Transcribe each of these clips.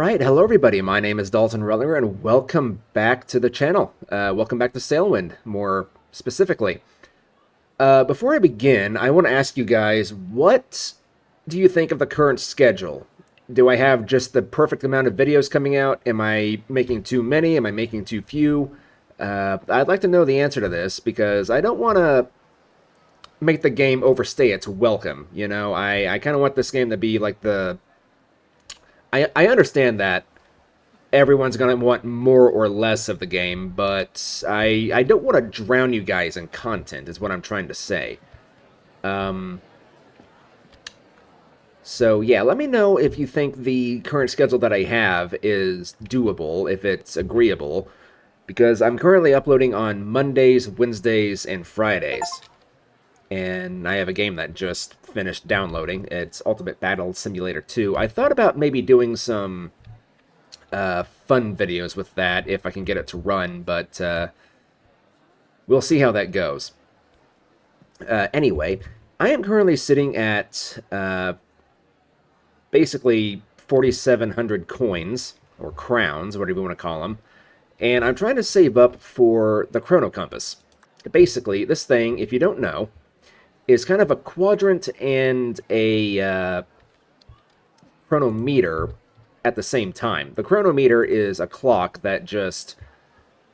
Alright, hello everybody, my name is Dalton Rellinger and welcome back to the channel. Welcome back to Sailwind, more specifically. Before I begin, I want to ask you guys, what do you think of the current schedule? Do I have just the perfect amount of videos coming out? Am I making too many? Am I making too few? I'd like to know the answer to this, because I don't want to make the game overstay its welcome, you know? I kind of want this game to be like the... I understand that everyone's going to want more or less of the game, but I don't want to drown you guys in content, is what I'm trying to say. So yeah, let me know if you think the current schedule that I have is doable, if it's agreeable, because I'm currently uploading on Mondays, Wednesdays, and Fridays. And I have a game that just finished downloading. It's Ultimate Battle Simulator 2. I thought about maybe doing some fun videos with that if I can get it to run, but we'll see how that goes. Anyway, I am currently sitting at basically 4,700 coins, or crowns, whatever you want to call them, and I'm trying to save up for the Chrono Compass. Basically, this thing, if you don't know, is kind of a quadrant and a chronometer at the same time. The chronometer is a clock that just...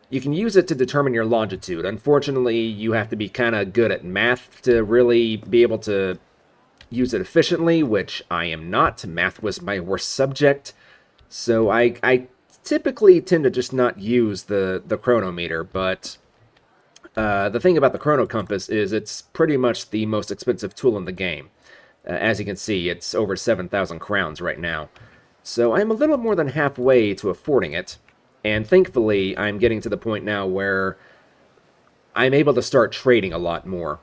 you can use it to determine your longitude. Unfortunately, you have to be kind of good at math to really be able to use it efficiently, which I am not. Math was my worst subject. So I typically tend to just not use the chronometer, but... the thing about the Chrono Compass is it's pretty much the most expensive tool in the game. As you can see, it's over 7,000 crowns right now. So I'm a little more than halfway to affording it, and thankfully I'm getting to the point now where I'm able to start trading a lot more.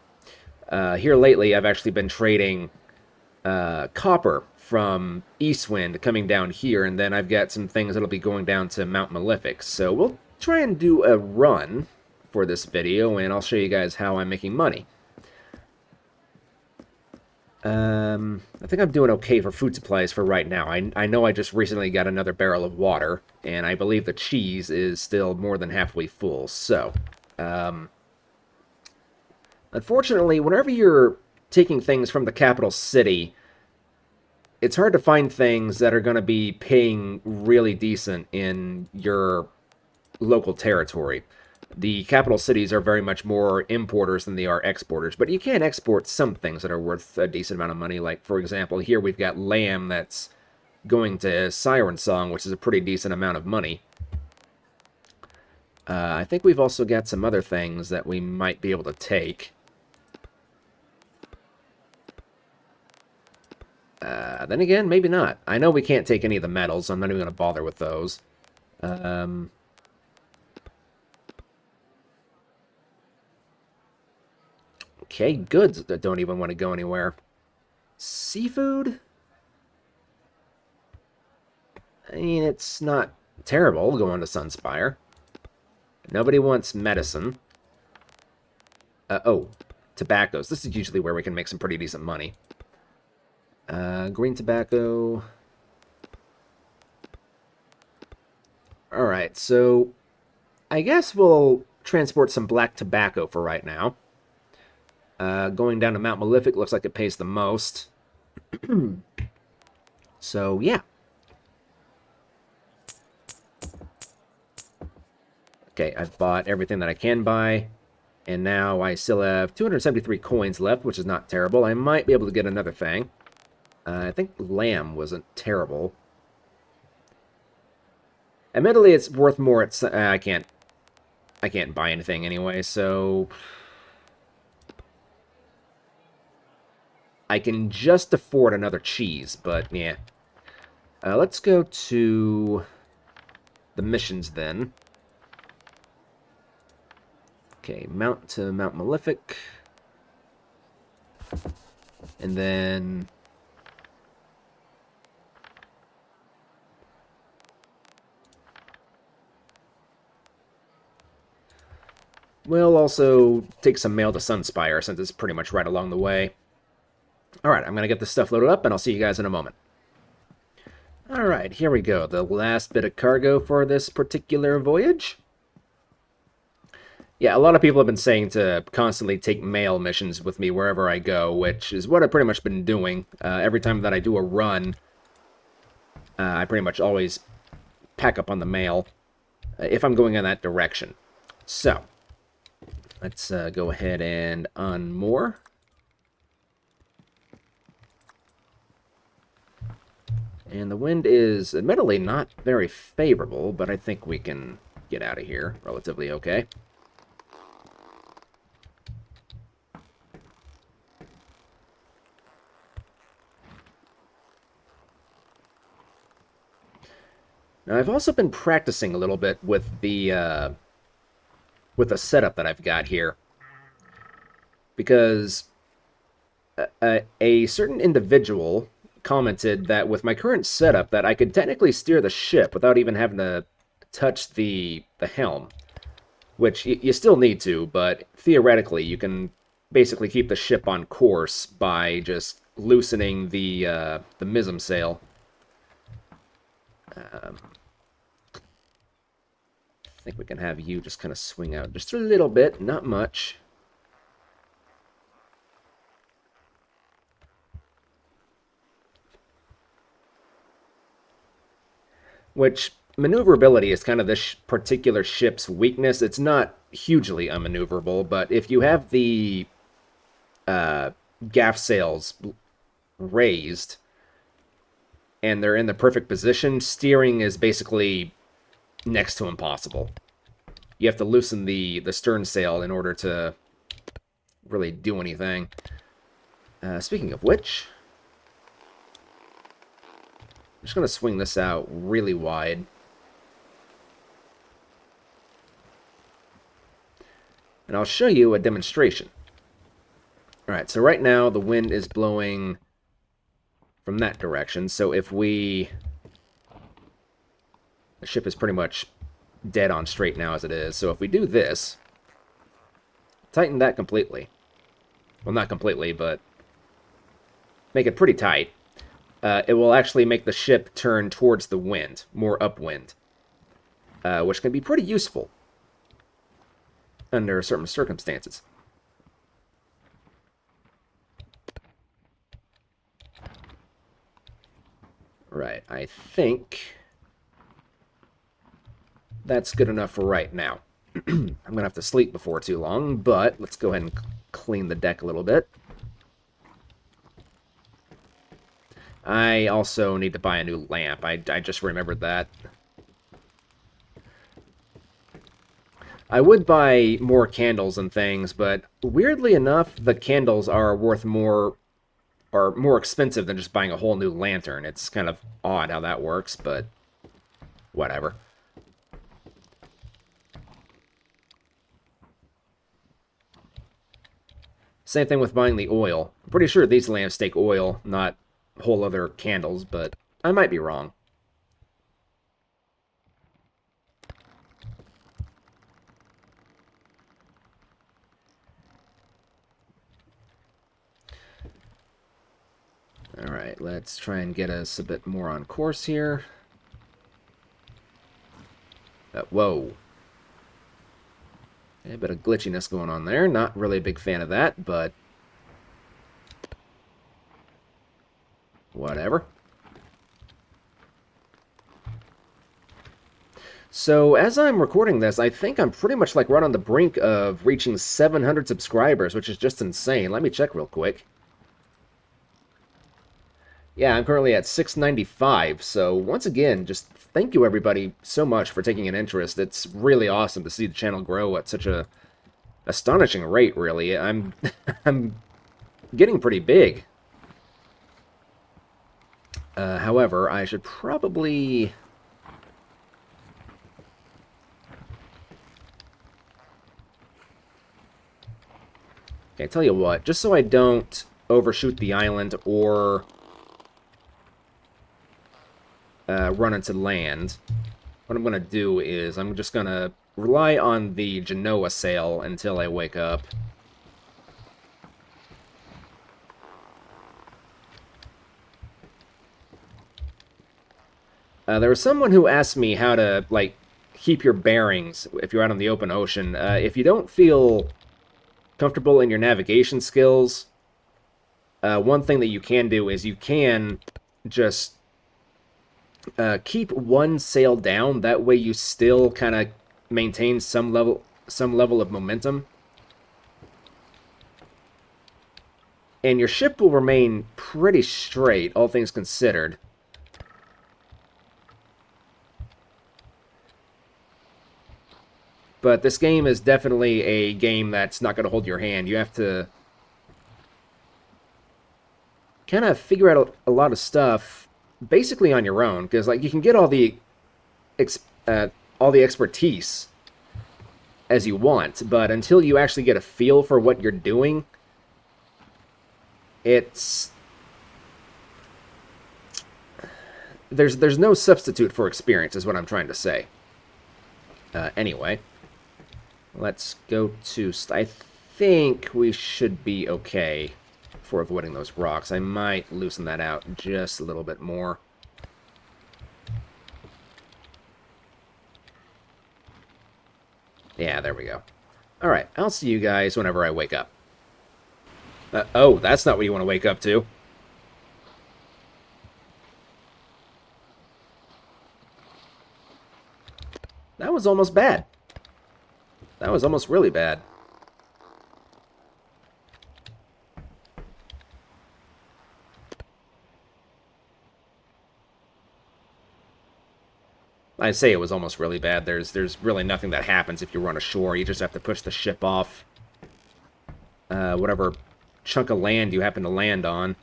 Here lately I've actually been trading copper from Eastwind coming down here, and then I've got some things that'll be going down to Mount Malefic. So we'll try and do a run for this video, and I'll show you guys how I'm making money. I think I'm doing okay for food supplies for right now. I know I just recently got another barrel of water, and I believe the cheese is still more than halfway full, so... unfortunately, whenever you're taking things from the capital city, it's hard to find things that are going to be paying really decent in your local territory. The capital cities are very much more importers than they are exporters, but you can export some things that are worth a decent amount of money. Like, for example, here we've got lamb that's going to Siren Song, which is a pretty decent amount of money. I think we've also got some other things that we might be able to take. Then again, maybe not. I know we can't take any of the metals, so I'm not even going to bother with those. Okay, goods that don't even want to go anywhere. Seafood? I mean, it's not terrible going to Sunspire. Nobody wants medicine. Oh, tobaccos. This is usually where we can make some pretty decent money. Green tobacco. Alright, so I guess we'll transport some black tobacco for right now. Going down to Mount Malefic looks like it pays the most. So, yeah. Okay, I've bought everything that I can buy. And now I still have 273 coins left, which is not terrible. I might be able to get another thing. I think lamb wasn't terrible. Admittedly, it's worth more at... I can't buy anything anyway, so... I can just afford another cheese, but yeah. Let's go to the missions then. Okay, to Mount Malefic. And then... we'll also take some mail to Sunspire, since it's pretty much right along the way. Alright, I'm going to get this stuff loaded up, and I'll see you guys in a moment. Alright, here we go. The last bit of cargo for this particular voyage. Yeah, a lot of people have been saying to constantly take mail missions with me wherever I go, which is what I've pretty much been doing. Every time that I do a run, I pretty much always pack up on the mail if I'm going in that direction. So, let's go ahead and unmoor. And the wind is admittedly not very favorable, but I think we can get out of here relatively okay. Now, I've also been practicing a little bit with the setup that I've got here, because a certain individual commented that with my current setup that I could technically steer the ship without even having to touch the helm, which you still need to, but theoretically you can basically keep the ship on course by just loosening the mizzen sail. I think we can have you just kind of swing out just a little bit, not much. Which, maneuverability is kind of this particular ship's weakness. It's not hugely unmaneuverable, but if you have the gaff sails raised and they're in the perfect position, steering is basically next to impossible. You have to loosen the stern sail in order to really do anything. Speaking of which, I'm just going to swing this out really wide. And I'll show you a demonstration. Alright, so right now the wind is blowing from that direction, so if we... The ship is pretty much dead on straight now as it is, so if we do this, tighten that completely. Well, not completely, but make it pretty tight. It will actually make the ship turn towards the wind, more upwind, which can be pretty useful under certain circumstances. Right, I think that's good enough for right now. I'm going to have to sleep before too long, but let's go ahead and clean the deck a little bit. I also need to buy a new lamp. I just remembered that. I would buy more candles and things, but weirdly enough, the candles are worth more, or more expensive than just buying a whole new lantern. It's kind of odd how that works, but whatever. Same thing with buying the oil. I'm pretty sure these lamps take oil, not whole other candles, but I might be wrong. Alright, let's try and get us a bit more on course here. Whoa. A bit of glitchiness going on there. Not really a big fan of that, but whatever. So, as I'm recording this, I think I'm pretty much like right on the brink of reaching 700 subscribers, which is just insane. Let me check real quick. Yeah, I'm currently at 695, so once again, just thank you everybody so much for taking an interest. It's really awesome to see the channel grow at such a astonishing rate, really. I'm I'm getting pretty big. However, I should probably... Okay, tell you what, just so I don't overshoot the island or run into land, what I'm going to do is I'm just going to rely on the Genoa sail until I wake up. There was someone who asked me how to, like, keep your bearings if you're out on the open ocean. If you don't feel comfortable in your navigation skills, one thing that you can do is you can just keep one sail down. That way you still kind of maintain some level of momentum. And your ship will remain pretty straight, all things considered. But this game is definitely a game that's not going to hold your hand. You have to kind of figure out a lot of stuff basically on your own, because like you can get all the expertise as you want, but until you actually get a feel for what you're doing, it's there's no substitute for experience, is what I'm trying to say. Anyway, let's go to... I think we should be okay for avoiding those rocks. I might loosen that out just a little bit more. Yeah, there we go. Alright, I'll see you guys whenever I wake up. Oh, that's not what you want to wake up to. That was almost bad. That was almost really bad. I say it was almost really bad. There's really nothing that happens if you run ashore. You just have to push the ship off whatever chunk of land you happen to land on.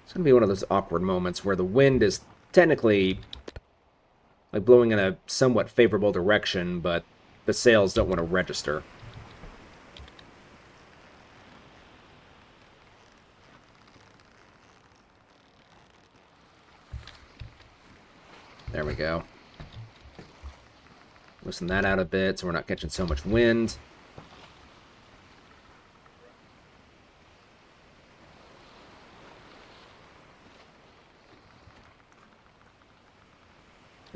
It's going to be one of those awkward moments where the wind is technically like blowing in a somewhat favorable direction, but the sails don't want to register. There we go. Loosen that out a bit so we're not catching so much wind.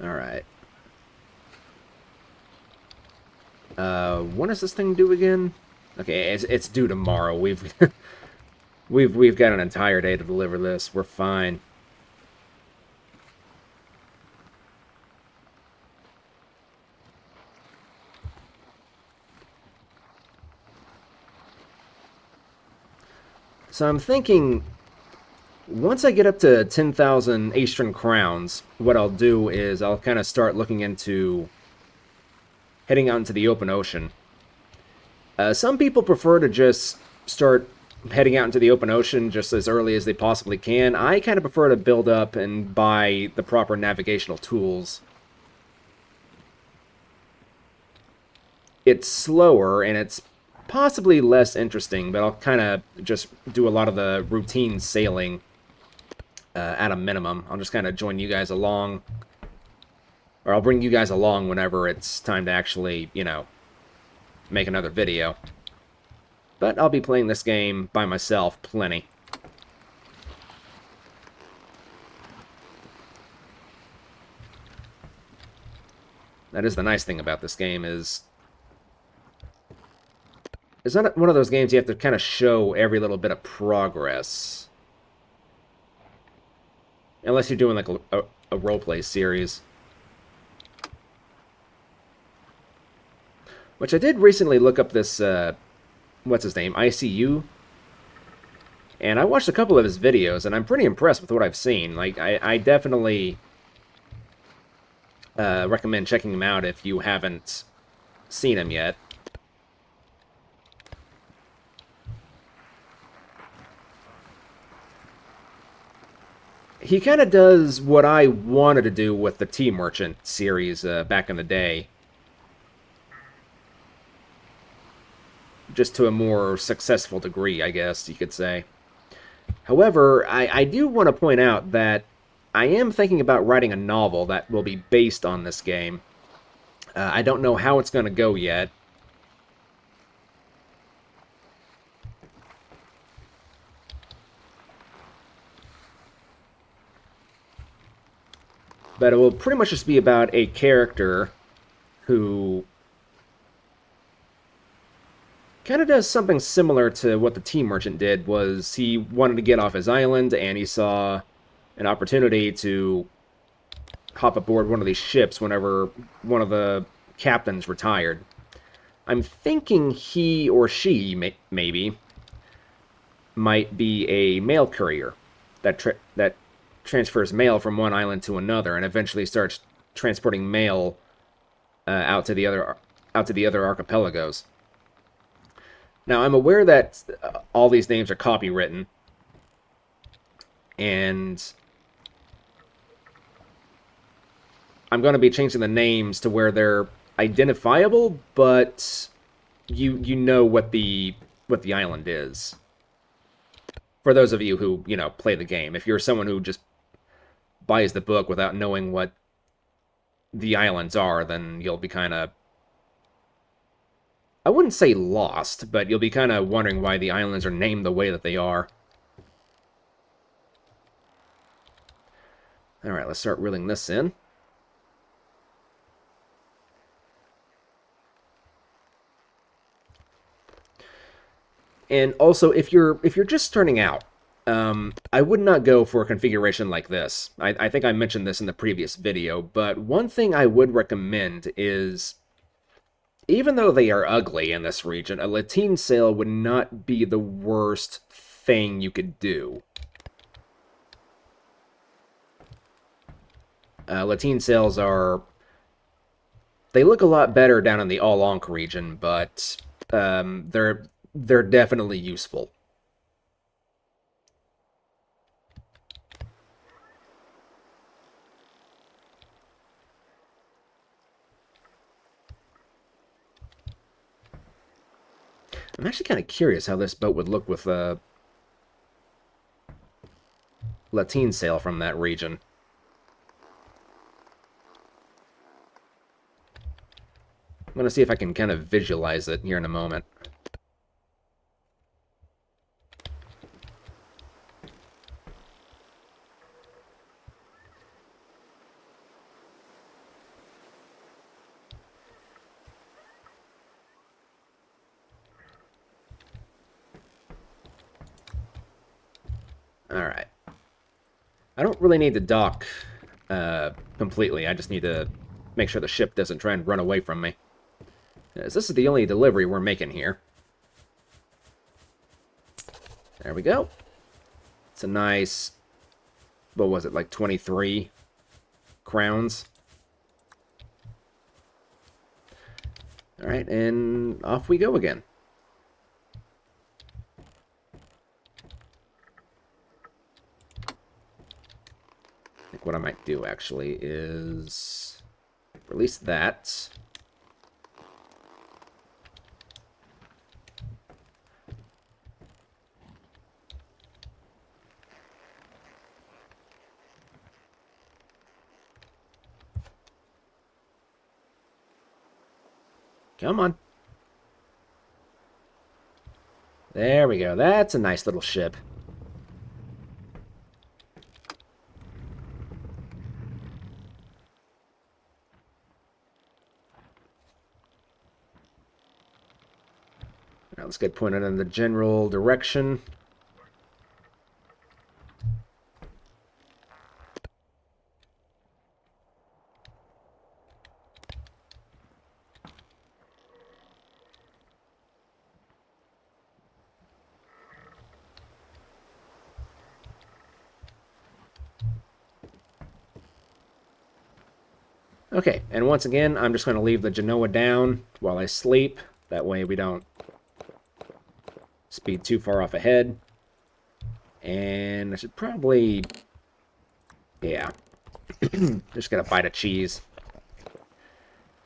Alright. When does this thing due again? Okay, it's due tomorrow. We've we've got an entire day to deliver this. We're fine. So I'm thinking, once I get up to 10,000 Aestrin crowns, what I'll do is I'll kind of start looking into heading out into the open ocean. Some people prefer to just start heading out into the open ocean just as early as they possibly can. I kind of prefer to build up and buy the proper navigational tools. It's slower and it's possibly less interesting, but I'll kind of just do a lot of the routine sailing at a minimum. I'll just kind of join you guys along, or I'll bring you guys along whenever it's time to actually, you know, make another video. But I'll be playing this game by myself plenty. That is the nice thing about this game, is it's not one of those games you have to kind of show every little bit of progress. Unless you're doing like a roleplay series. Which I did recently look up this, what's his name, ICU? And I watched a couple of his videos, and I'm pretty impressed with what I've seen. Like, I definitely recommend checking him out if you haven't seen him yet. He kind of does what I wanted to do with the T-Merchant series back in the day. Just to a more successful degree, I guess you could say. However, I do want to point out that I am thinking about writing a novel that will be based on this game. I don't know how it's going to go yet. But it will pretty much just be about a character who kind of does something similar to what the Tea Merchant did. Was he wanted to get off his island, and he saw an opportunity to hop aboard one of these ships whenever one of the captains retired. I'm thinking he or she, maybe, might be a mail courier that transfers mail from one island to another, and eventually starts transporting mail out to the other archipelagos. Now, I'm aware that all these names are copywritten, and I'm going to be changing the names to where they're identifiable, but you know what the island is. For those of you who, play the game. If you're someone who just buys the book without knowing what the islands are, then you'll be kind of, I wouldn't say lost, but you'll be kind of wondering why the islands are named the way that they are. Alright, let's start reeling this in. And also, if you're just starting out, I would not go for a configuration like this. I think I mentioned this in the previous video, but one thing I would recommend is, even though they are ugly in this region, a lateen sail would not be the worst thing you could do. Lateen sails they look a lot better down in the All-Onk region, but they're definitely useful. I'm actually kind of curious how this boat would look with a lateen sail from that region. I'm going to see if I can kind of visualize it here in a moment. Alright. I don't really need to dock completely. I just need to make sure the ship doesn't try and run away from me. As this is the only delivery we're making here. There we go. It's a nice, what was it, like 23 crowns. Alright, and off we go again. I think what I might do, actually, is release that. Come on. There we go. That's a nice little ship. Now let's get pointed in the general direction. Okay, and once again, I'm just going to leave the Genoa down while I sleep. That way we don't speed too far off ahead. And I should probably... yeah. Just got to bite a cheese.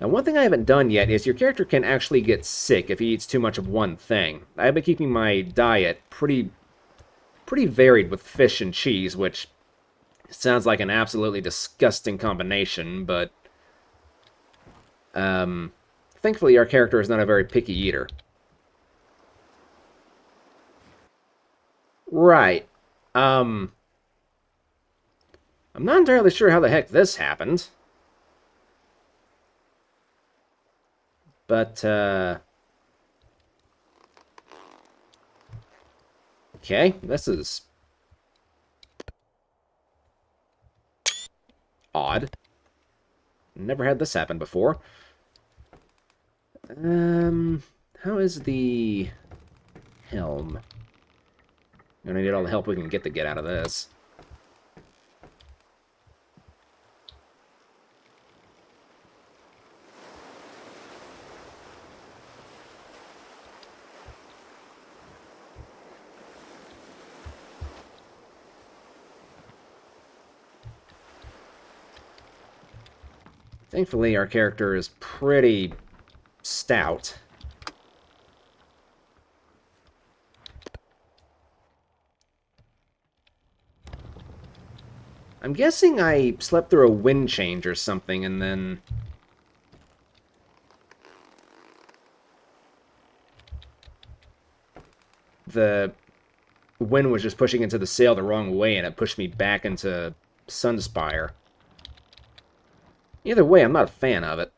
Now, one thing I haven't done yet is your character can actually get sick if he eats too much of one thing. I've been keeping my diet pretty pretty varied with fish and cheese, which sounds like an absolutely disgusting combination, but thankfully our character is not a very picky eater. Right. I'm not entirely sure how the heck this happened. But, okay, this is odd. Never had this happen before. How is the helm? We're gonna need all the help we can get to get out of this. Thankfully, our character is pretty stout. I'm guessing I slept through a wind change or something, and then the wind was just pushing into the sail the wrong way, and it pushed me back into Sunspire. Either way, I'm not a fan of it.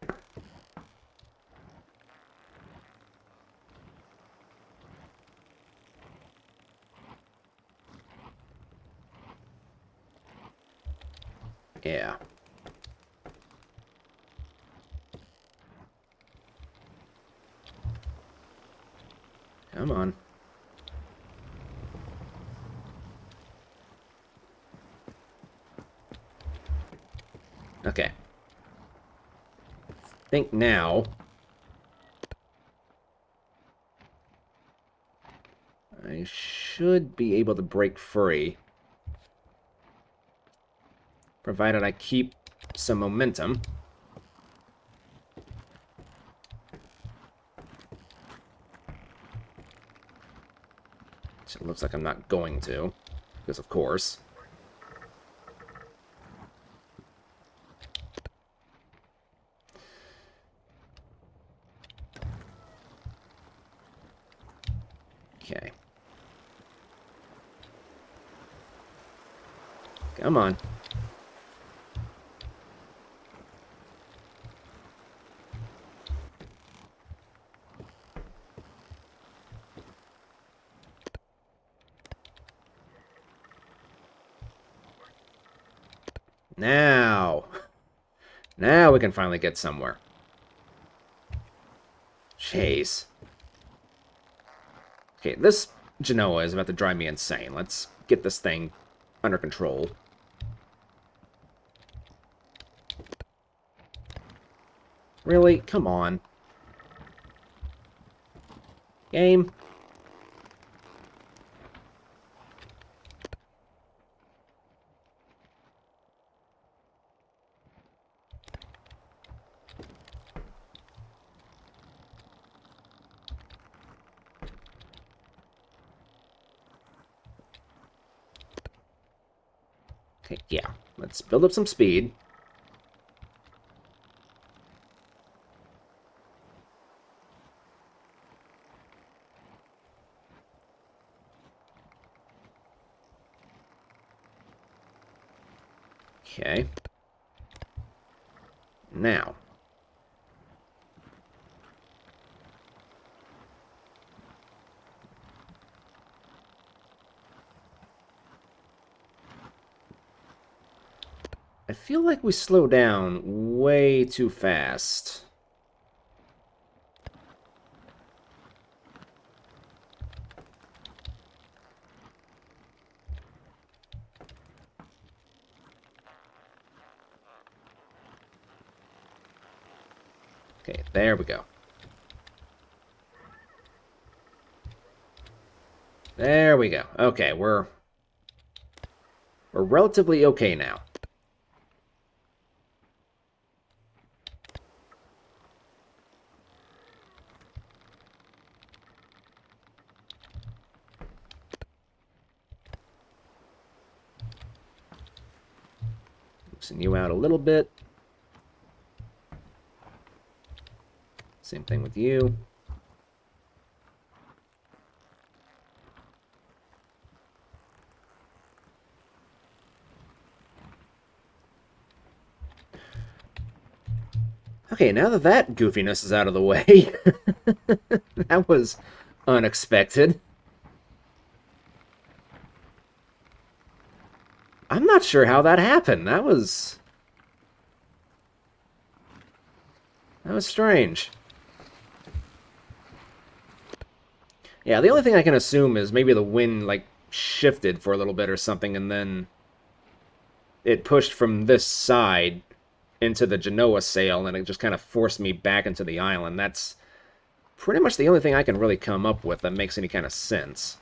Yeah. Come on. Okay. I think now I should be able to break free, provided I keep some momentum. So it looks like I'm not going to, because of course. Okay. Come on. Now. Now we can finally get somewhere. Jeez. Okay, this Genoa is about to drive me insane. Let's get this thing under control. Really? Come on. Game. Okay, yeah. Let's build up some speed. Okay. Now. I feel like we slow down way too fast. Okay, there we go. There we go. Okay, we're relatively okay now. Loosen you out a little bit. Same thing with you. Okay, now that that goofiness is out of the way, that was unexpected. I'm not sure how that happened. That was strange. Yeah, the only thing I can assume is maybe the wind, like, shifted for a little bit or something, and then it pushed from this side into the Genoa sail, and it just kind of forced me back into the island. That's pretty much the only thing I can really come up with that makes any kind of sense.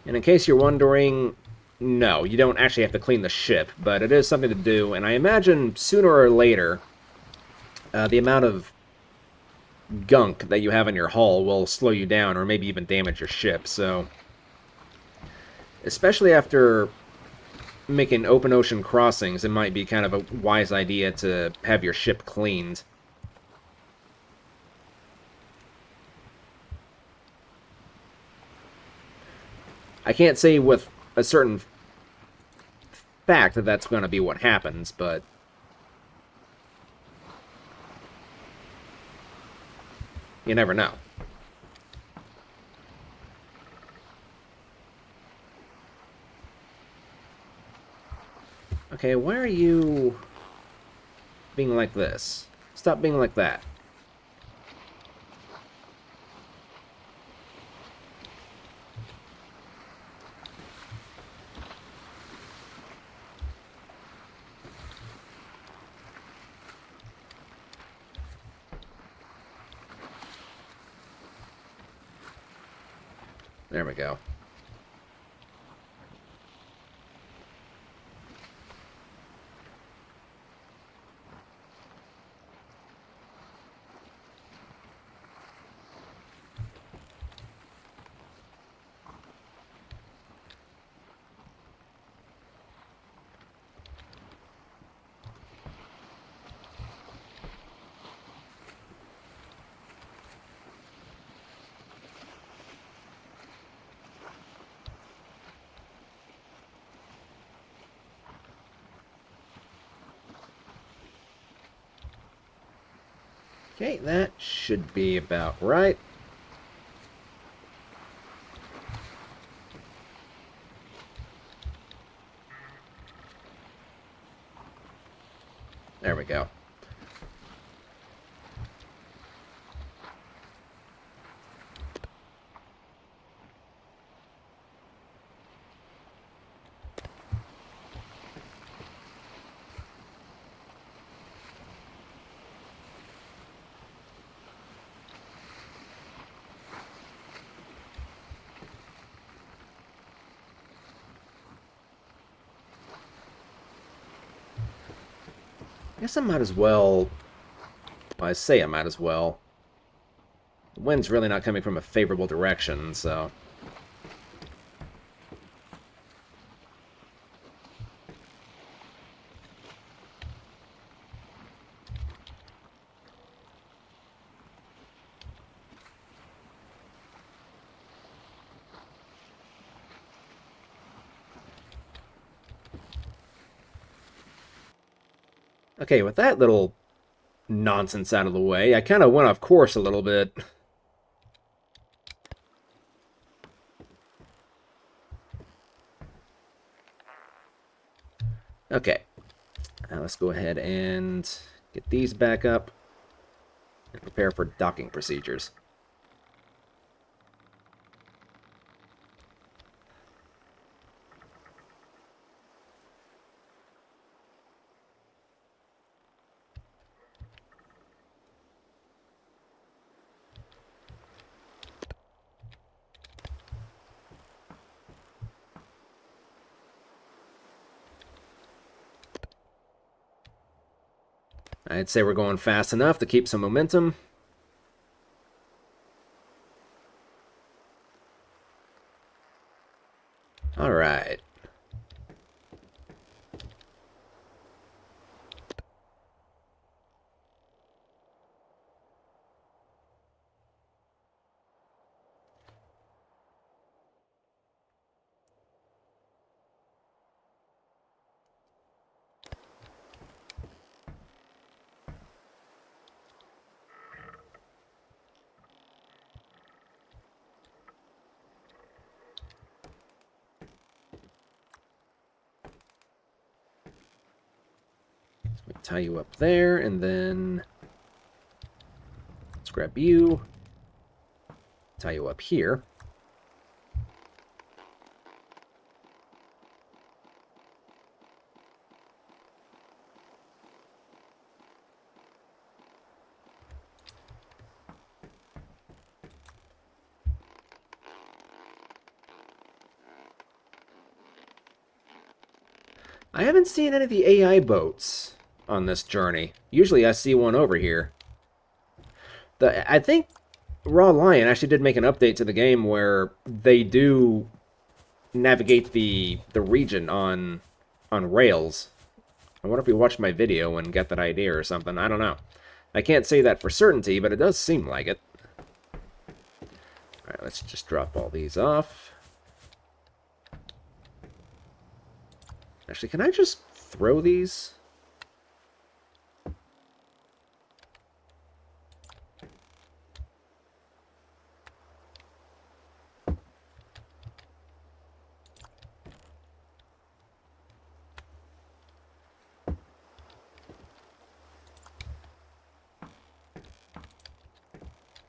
And in case you're wondering, no, you don't actually have to clean the ship, but it is something to do, and I imagine sooner or later, the amount of gunk that you have in your hull will slow you down or maybe even damage your ship, so especially after making open ocean crossings, it might be kind of a wise idea to have your ship cleaned. I can't say with a certain fact that that's going to be what happens, but you never know. Okay, why are you being like this? Stop being like that. There we go. Okay, that should be about right. There we go. I guess I might as well... I say I might as well. The wind's really not coming from a favorable direction, so... Okay, with that little nonsense out of the way, I kind of went off course a little bit. Okay, now let's go ahead and get these back up and prepare for docking procedures. I'd say we're going fast enough to keep some momentum. All right. Tie you up there, and then let's grab you. Tie you up here. I haven't seen any of the AI boats on this journey. Usually I see one over here. I think Raw Lion actually did make an update to the game where they do navigate the region on rails. I wonder if we watched my video and get that idea or something. I don't know. I can't say that for certainty, but it does seem like it. Alright, let's just drop all these off. Actually, can I just throw these?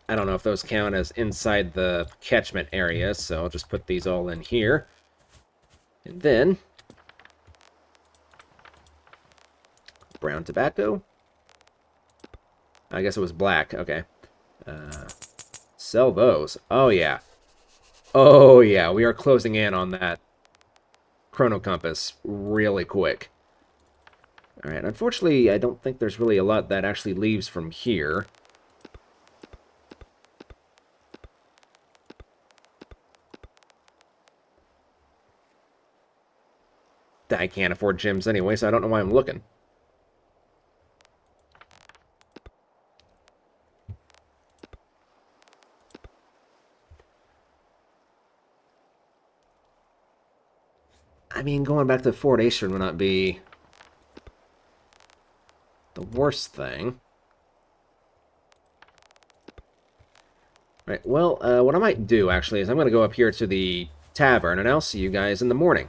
I don't know if those count as inside the catchment area, so I'll just put these all in here. And then brown tobacco. I guess it was black. Okay. Sell those. Oh, yeah. Oh, yeah. We are closing in on that chrono compass really quick. Alright, unfortunately, I don't think there's really a lot that actually leaves from here. I can't afford gems anyway, so I don't know why I'm looking. I mean, going back to Fort Aestrin would not be the worst thing. Right, well, what I might do, actually, is I'm going to go up here to the tavern, and I'll see you guys in the morning.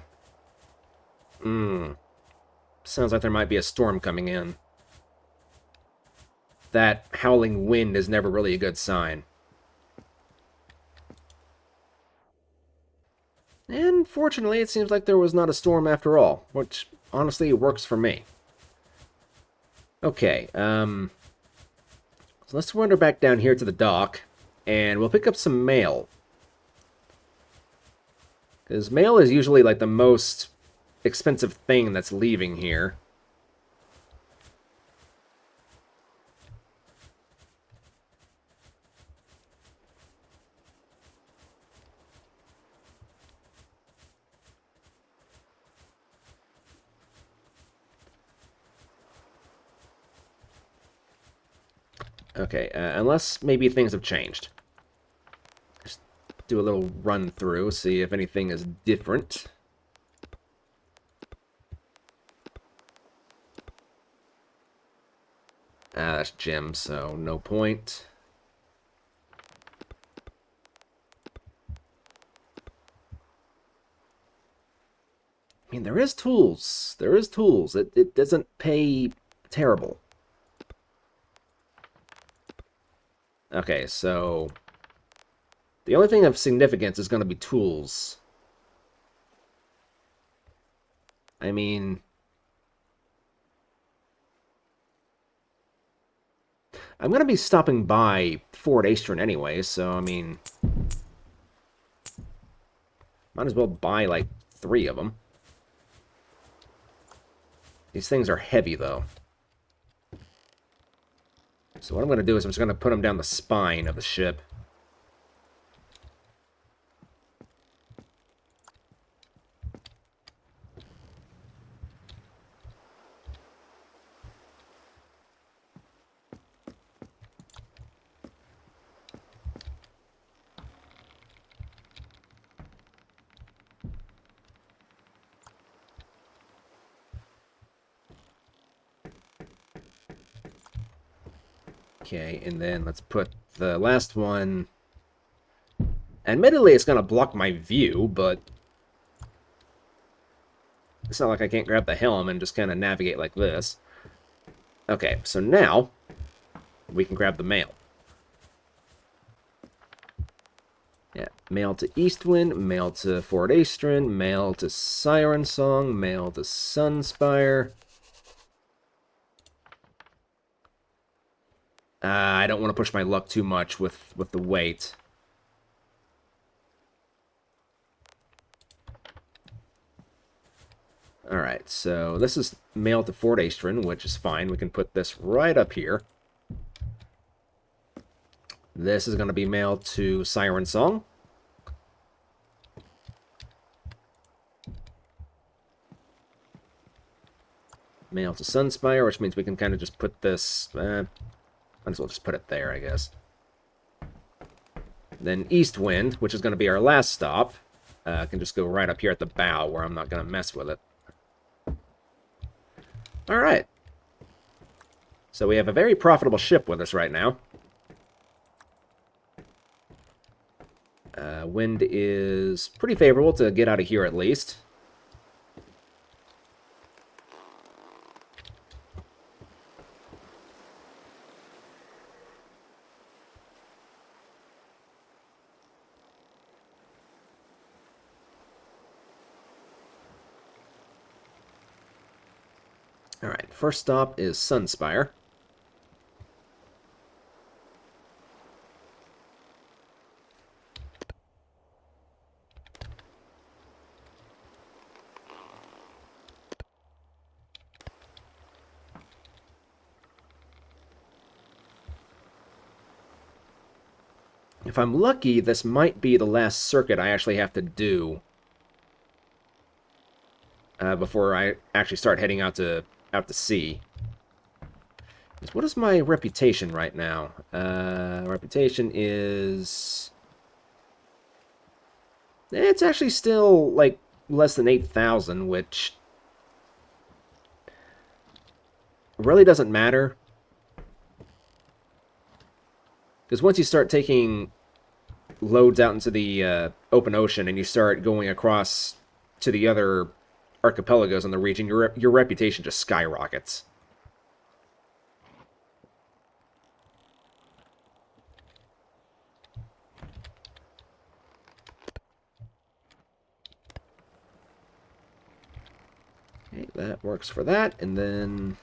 Sounds like there might be a storm coming in. That howling wind is never really a good sign. And fortunately, it seems like there was not a storm after all, which honestly works for me. Okay, so let's wander back down here to the dock, and we'll pick up some mail. Because mail is usually like the most expensive thing that's leaving here. Okay, unless maybe things have changed. Just do a little run through, see if anything is different. That's gems, so no point. I mean, there is tools. There is tools. It doesn't pay terrible. Okay, so the only thing of significance is going to be tools. I mean, I'm going to be stopping by Fort Aestrin anyway, so I mean, might as well buy like 3 of them. These things are heavy, though. So what I'm going to do is I'm just going to put them down the spine of the ship. Okay, and then let's put the last one... Admittedly, it's going to block my view, but... It's not like I can't grab the helm and just kind of navigate like this. Okay, so now we can grab the mail. Yeah, mail to Eastwind, mail to Fort Aestrin, mail to Siren Song, mail to Sunspire. I don't want to push my luck too much with the weight. Alright, so this is mail to Fort Aestrin, which is fine. We can put this right up here. This is going to be mailed to Siren Song. Mail to Sunspire, which means we can kind of just put this... might as well just put it there, I guess. Then Eastwind, which is going to be our last stop, can just go right up here at the bow, where I'm not going to mess with it. Alright. So we have a very profitable ship with us right now. Wind is pretty favorable to get out of here at least. Alright, first stop is Sunspire. If I'm lucky, this might be the last circuit I actually have to do before I actually start heading out to sea. What is my reputation right now? Reputation is... It's actually still, like, less than 8,000, which really doesn't matter. Because once you start taking loads out into the open ocean and you start going across to the other archipelagos in the region, your reputation just skyrockets. Okay, that works for that, and then...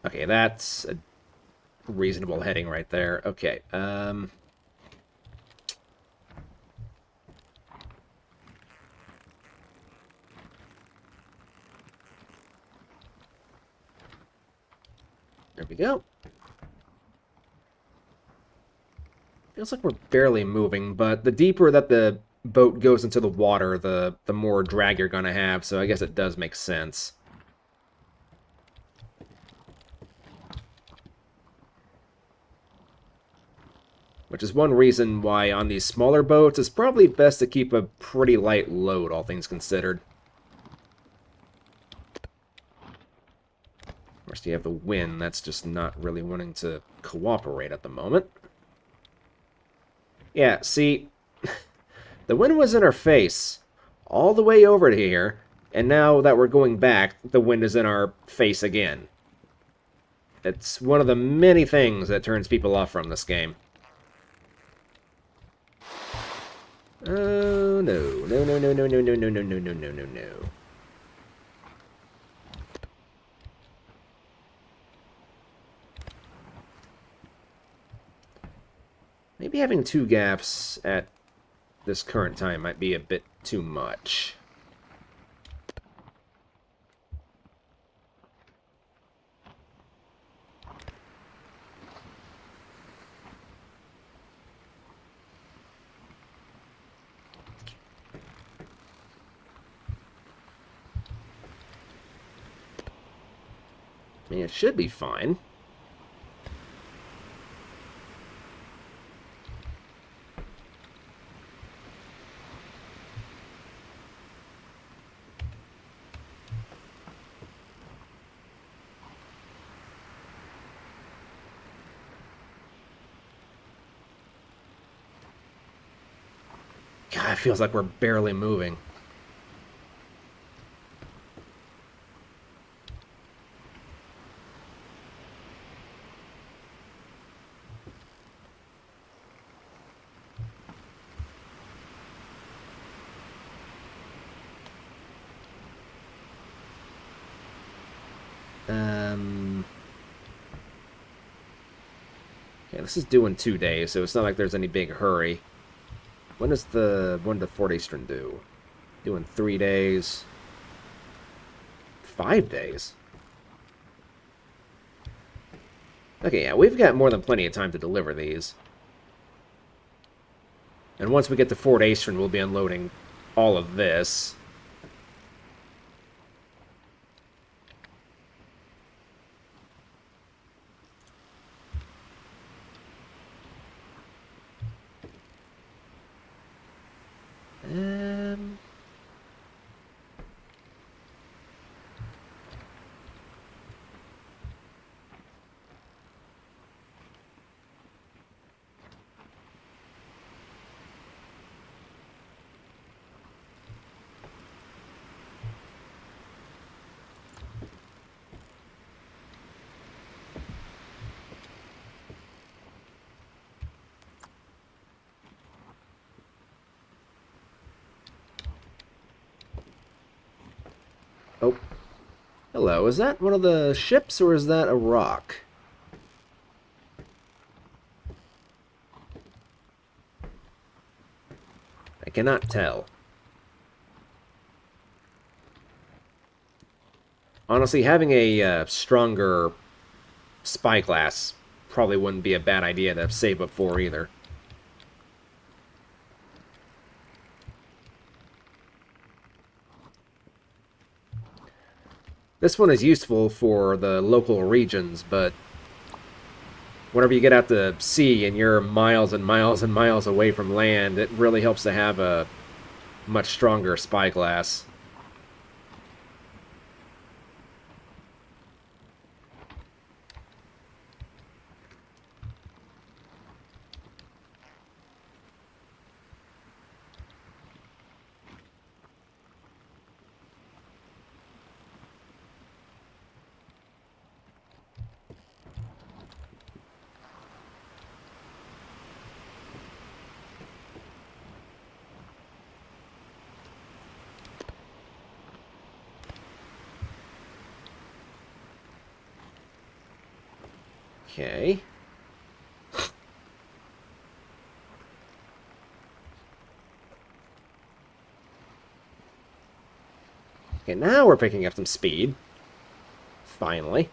Okay, that's a reasonable heading right there. Okay, there we go. Feels like we're barely moving, but the deeper that the boat goes into the water, the more drag you're gonna have, so I guess it does make sense. Which is one reason why on these smaller boats, it's probably best to keep a pretty light load, all things considered. Of course, you have the wind, that's just not really wanting to cooperate at the moment. Yeah, see, the wind was in our face all the way over to here, And now that we're going back, the wind is in our face again. It's one of the many things that turns people off from this game. Oh, no. No, no, no, no, no, no, no, no, no, no, no, no, no. Maybe having 2 gaps at this current time might be a bit too much. I mean, it should be fine. God, it feels like we're barely moving. Okay, this is due in 2 days, so it's not like there's any big hurry. When did Fort Aestrin do? Due in 3 days. 5 days? Okay, yeah, we've got more than plenty of time to deliver these. And once we get to Fort Aestrin, we'll be unloading all of this. Oh. Hello, is that one of the ships, or is that a rock? I cannot tell. Honestly, having a stronger spyglass probably wouldn't be a bad idea to save up for either. This one is useful for the local regions, but whenever you get out to sea and you're miles and miles and miles away from land, it really helps to have a much stronger spyglass. Okay. Okay, now we're picking up some speed. Finally.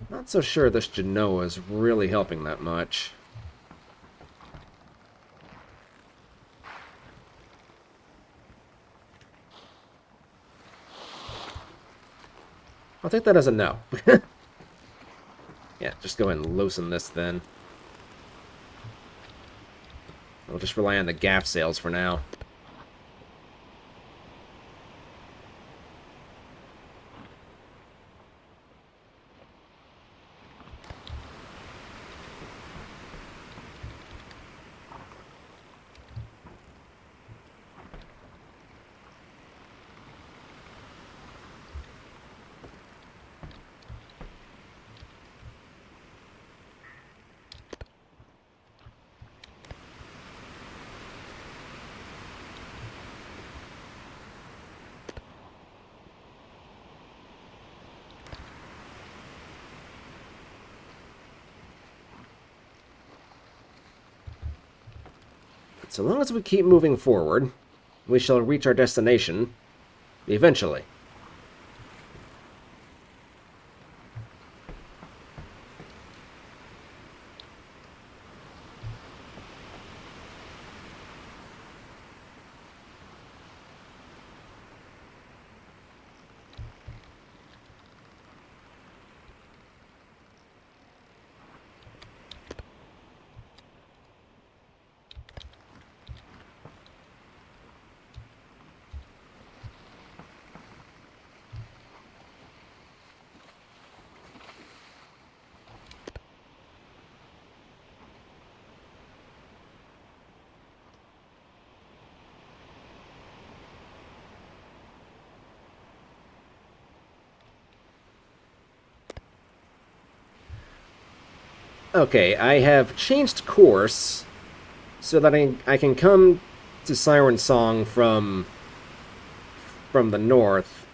Not so sure this Genoa is really helping that much. I'll take that as a no. Yeah, just go ahead and loosen this then. I'll just rely on the gaff sails for now. So long as we keep moving forward, we shall reach our destination eventually. Okay, I have changed course so that I can come to Siren Song from the north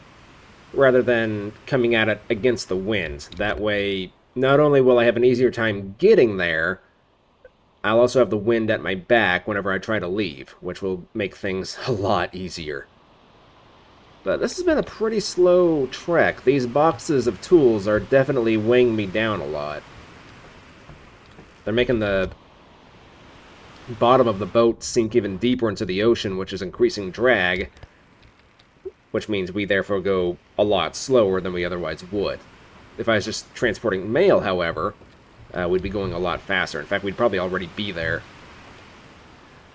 rather than coming at it against the wind. That way, not only will I have an easier time getting there, I'll also have the wind at my back whenever I try to leave, which will make things a lot easier. But this has been a pretty slow trek. These boxes of tools are definitely weighing me down a lot. They're making the bottom of the boat sink even deeper into the ocean, which is increasing drag, which means we therefore go a lot slower than we otherwise would. If I was just transporting mail, however, we'd be going a lot faster. In fact, we'd probably already be there.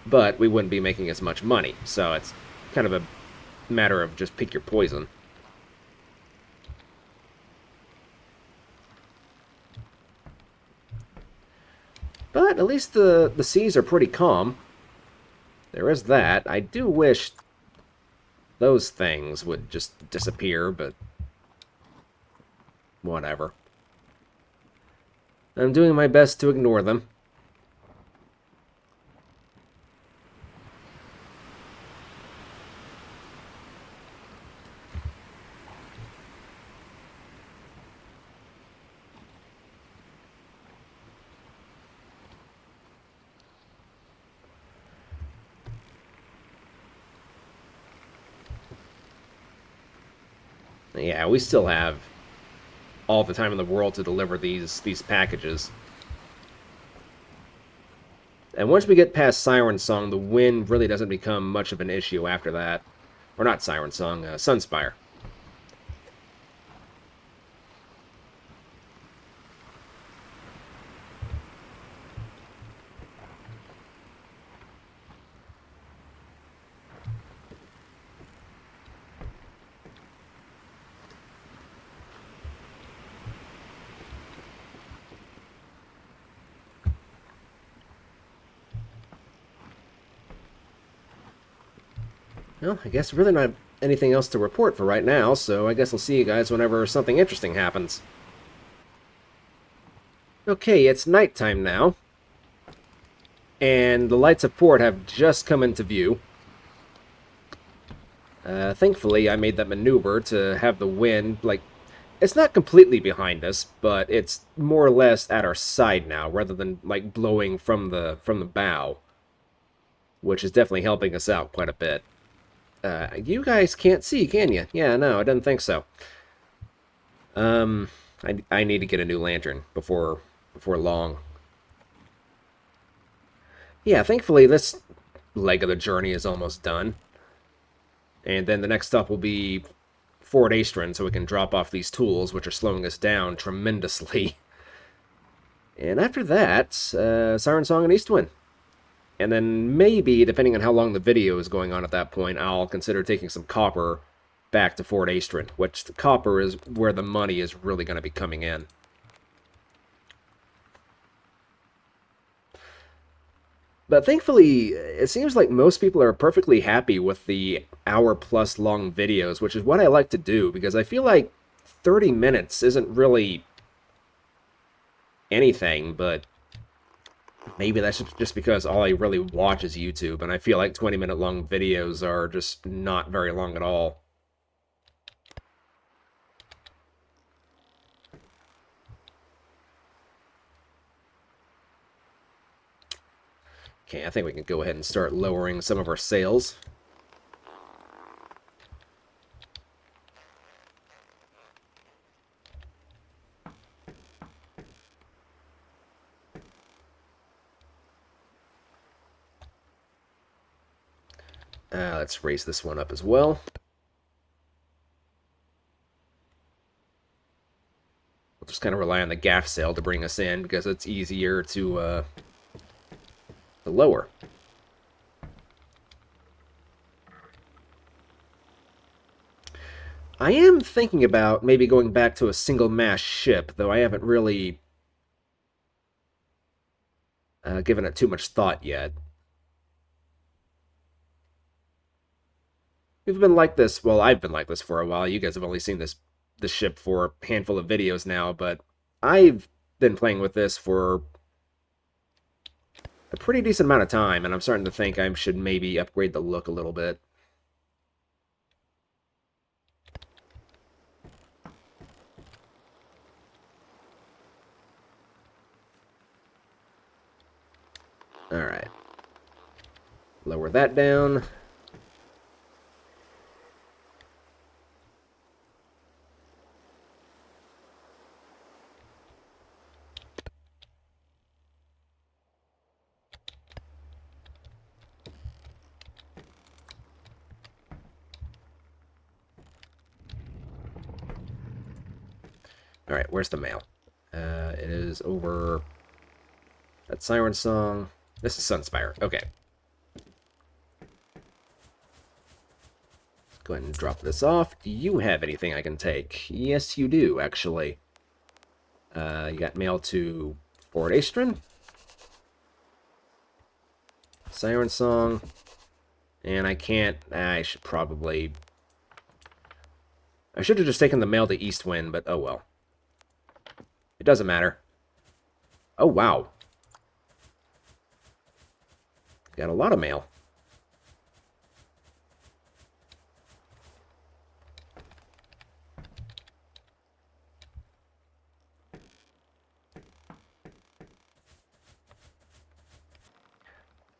But we wouldn't be making as much money, so it's kind of a matter of just pick your poison. But at least the seas are pretty calm. There is that. I do wish those things would just disappear, but whatever. I'm doing my best to ignore them. Yeah, we still have all the time in the world to deliver these packages. And once we get past Siren Song, the wind really doesn't become much of an issue after that. Or not Siren Song, Sunspire. Well, I guess really not anything else to report for right now, so I guess I'll see you guys whenever something interesting happens. Okay, it's nighttime now, and the lights of port have just come into view. Thankfully, I made that maneuver to have the wind, like, it's not completely behind us, but it's more or less at our side now, rather than, like, blowing from the bow, which is definitely helping us out quite a bit. You guys can't see, can you? Yeah, no, I didn't think so. I need to get a new lantern before long. Yeah, thankfully this leg of the journey is almost done. And then the next stop will be Fort Aestrin, so we can drop off these tools, which are slowing us down tremendously. And after that, Siren Song and Eastwind. And then maybe, depending on how long the video is going on at that point, I'll consider taking some copper back to Fort Aestrin, which the copper is where the money is really going to be coming in. But thankfully, it seems like most people are perfectly happy with the hour-plus long videos, which is what I like to do, because I feel like 30 minutes isn't really anything, but maybe that's just because all I really watch is YouTube, and I feel like 20-minute long videos are just not very long at all. Okay, I think we can go ahead and start lowering some of our sails. Let's raise this one up as well. We'll just kind of rely on the gaff sail to bring us in because it's easier to lower. I am thinking about maybe going back to a single-mast ship, though I haven't really given it too much thought yet. We've been like this, well, I've been like this for a while. You guys have only seen this ship for a handful of videos now, but I've been playing with this for a pretty decent amount of time, and I'm starting to think I should maybe upgrade the look a little bit. Alright. Lower that down. Alright, where's the mail? It is over at Siren Song. This is Sunspire. Okay. Go ahead and drop this off. Do you have anything I can take? Yes, you do, actually. You got mail to Fort Aestrin, Siren Song, and I can't... I should probably... I should have just taken the mail to Eastwind, but oh well. It doesn't matter. Oh, wow. Got a lot of mail.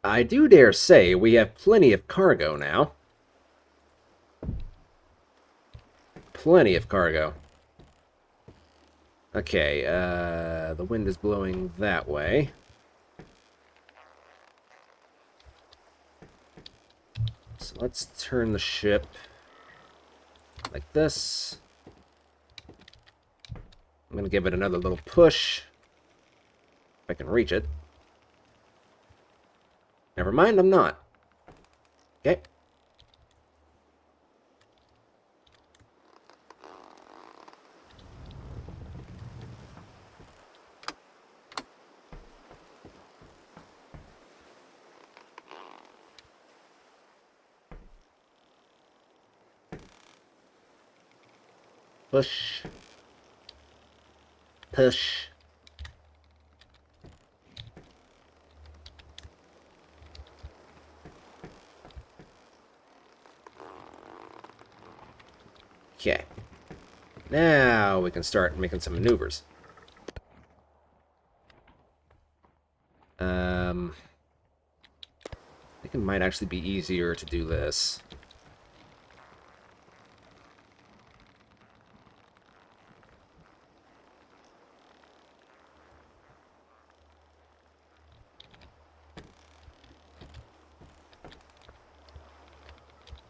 I do dare say we have plenty of cargo now. Plenty of cargo. Okay, the wind is blowing that way. So let's turn the ship like this. I'm going to give it another little push. If I can reach it. Never mind, I'm not. Okay. Push. Push. Okay. Now we can start making some maneuvers. I think it might actually be easier to do this.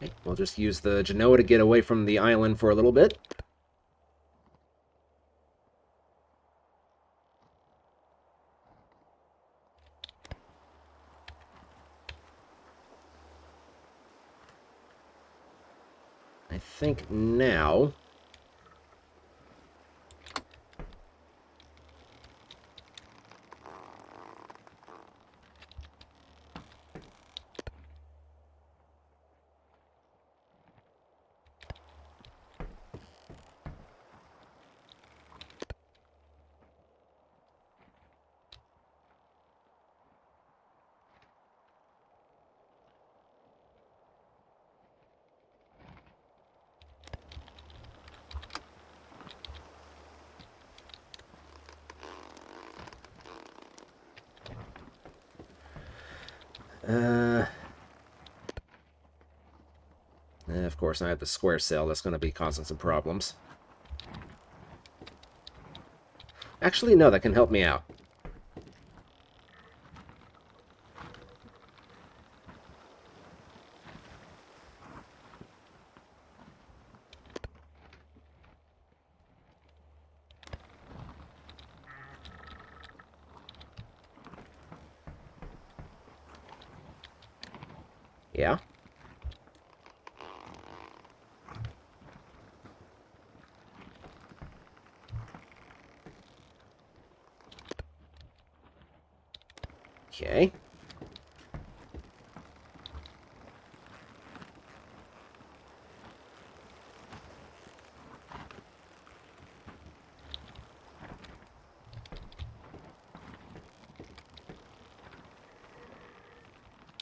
Okay, we'll just use the Genoa to get away from the island for a little bit. I think now... Uh, of course, I have the square sail. That's going to be causing some problems. Actually, no, that can help me out. Yeah? Okay.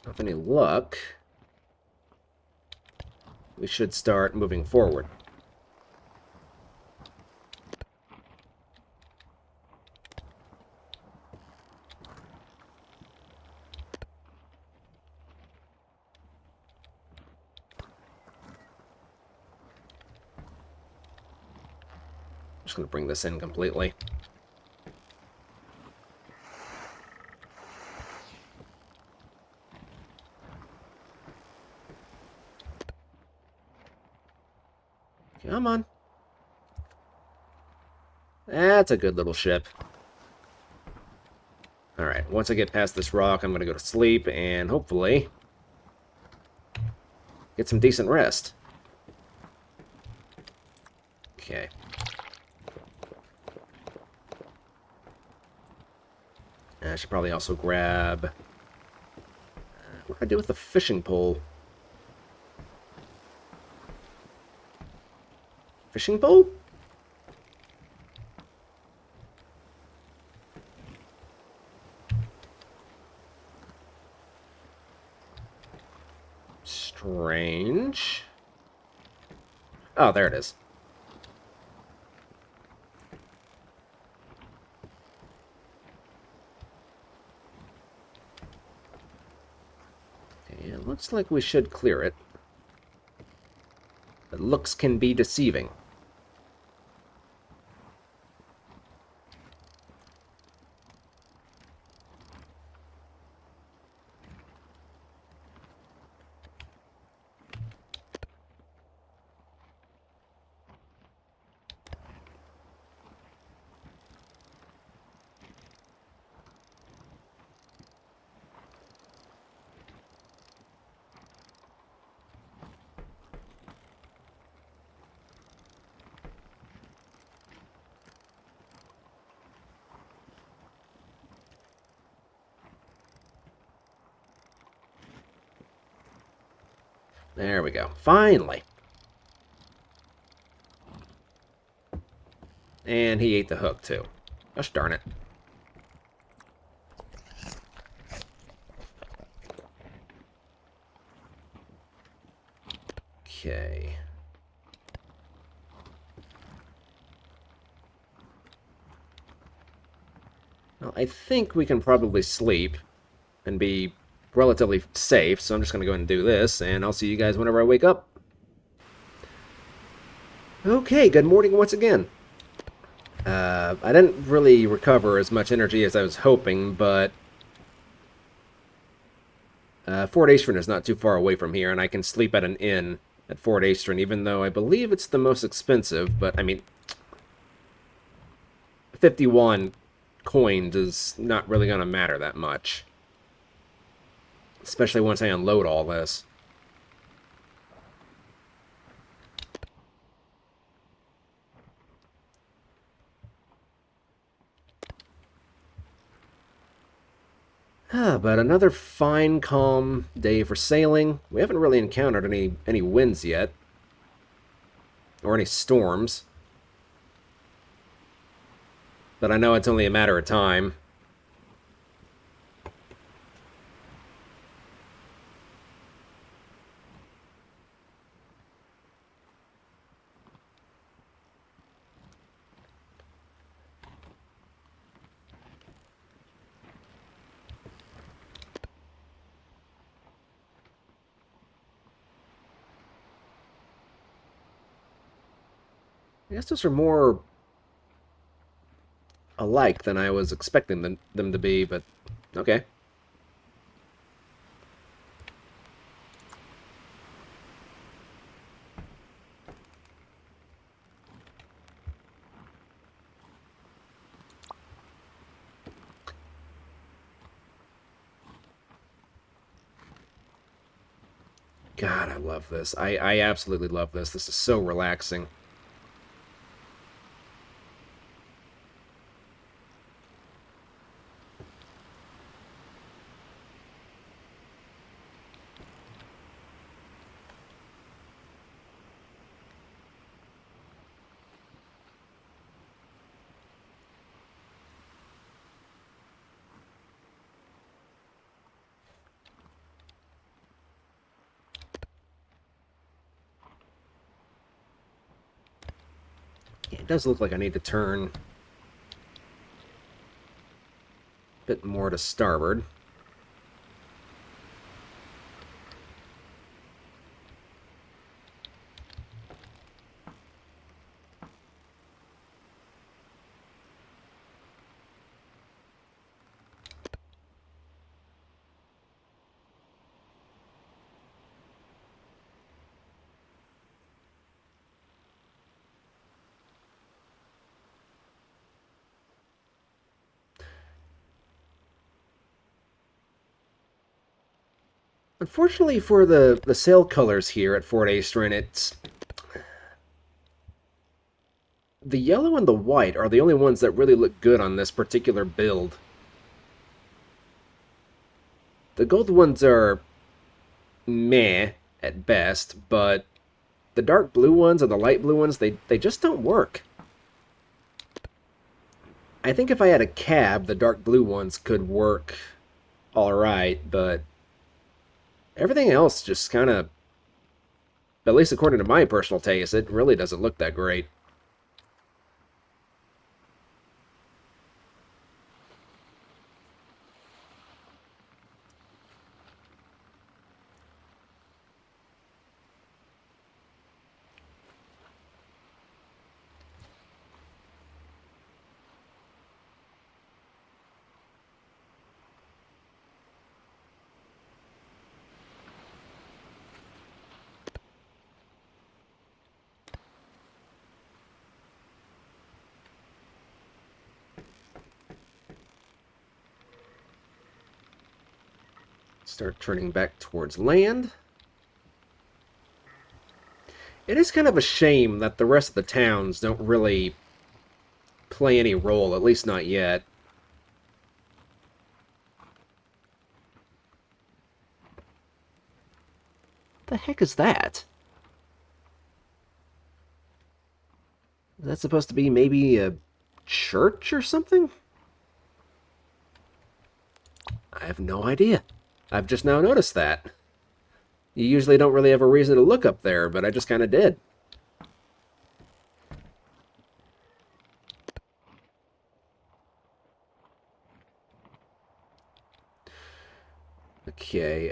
With any luck, we should start moving forward. I'm just going to bring this in completely. Come on. That's a good little ship. Alright, once I get past this rock, I'm going to go to sleep and hopefully get some decent rest. Okay. I should probably also grab... what do I do with the fishing pole? Fishing pole? Strange. Oh, there it is. Okay, it looks like we should clear it. But looks can be deceiving. There we go. Finally. And he ate the hook, too. Gosh darn it. Okay. Well, I think we can probably sleep and be relatively safe, so I'm just going to go ahead and do this, and I'll see you guys whenever I wake up. Okay, good morning once again. I didn't really recover as much energy as I was hoping, but Fort Aestrin is not too far away from here, and I can sleep at an inn at Fort Aestrin, even though I believe it's the most expensive, but, I mean, 51 coins is not really going to matter that much. Especially once I unload all this. But another fine, calm day for sailing. We haven't really encountered any winds yet. Or any storms. But I know it's only a matter of time. I guess those are more alike than I was expecting them to be, but okay. God, I love this. I absolutely love this. This is so relaxing. Yeah, it does look like I need to turn a bit more to starboard. Unfortunately for the sail colors here at Fort Aestrin, it's the yellow and the white are the only ones that really look good on this particular build. The gold ones are meh at best, but the dark blue ones and the light blue ones, they just don't work. I think if I had a cab, the dark blue ones could work alright, but everything else just kind of, at least according to my personal taste, it really doesn't look that great. Start turning back towards land. It is kind of a shame that the rest of the towns don't really play any role, at least not yet. The heck is that? Is that supposed to be maybe a church or something? I have no idea. I've just now noticed that. You usually don't really have a reason to look up there, but I just kind of did. Okay,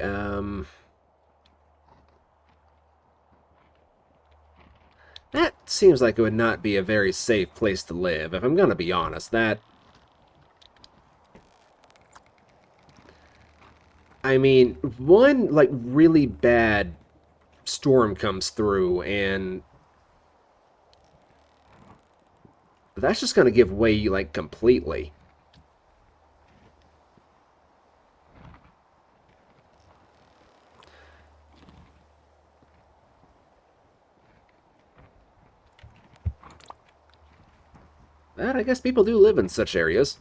that seems like it would not be a very safe place to live, if I'm gonna be honest. That... I mean, one, like, really bad storm comes through, and that's just gonna give way, like, completely. But I guess people do live in such areas.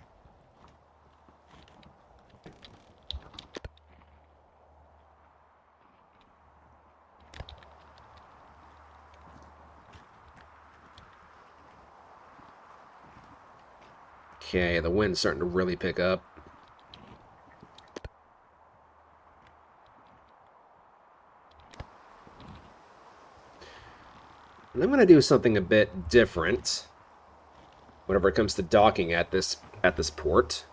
Okay, the wind's starting to really pick up. And I'm going to do something a bit different whenever it comes to docking at this port.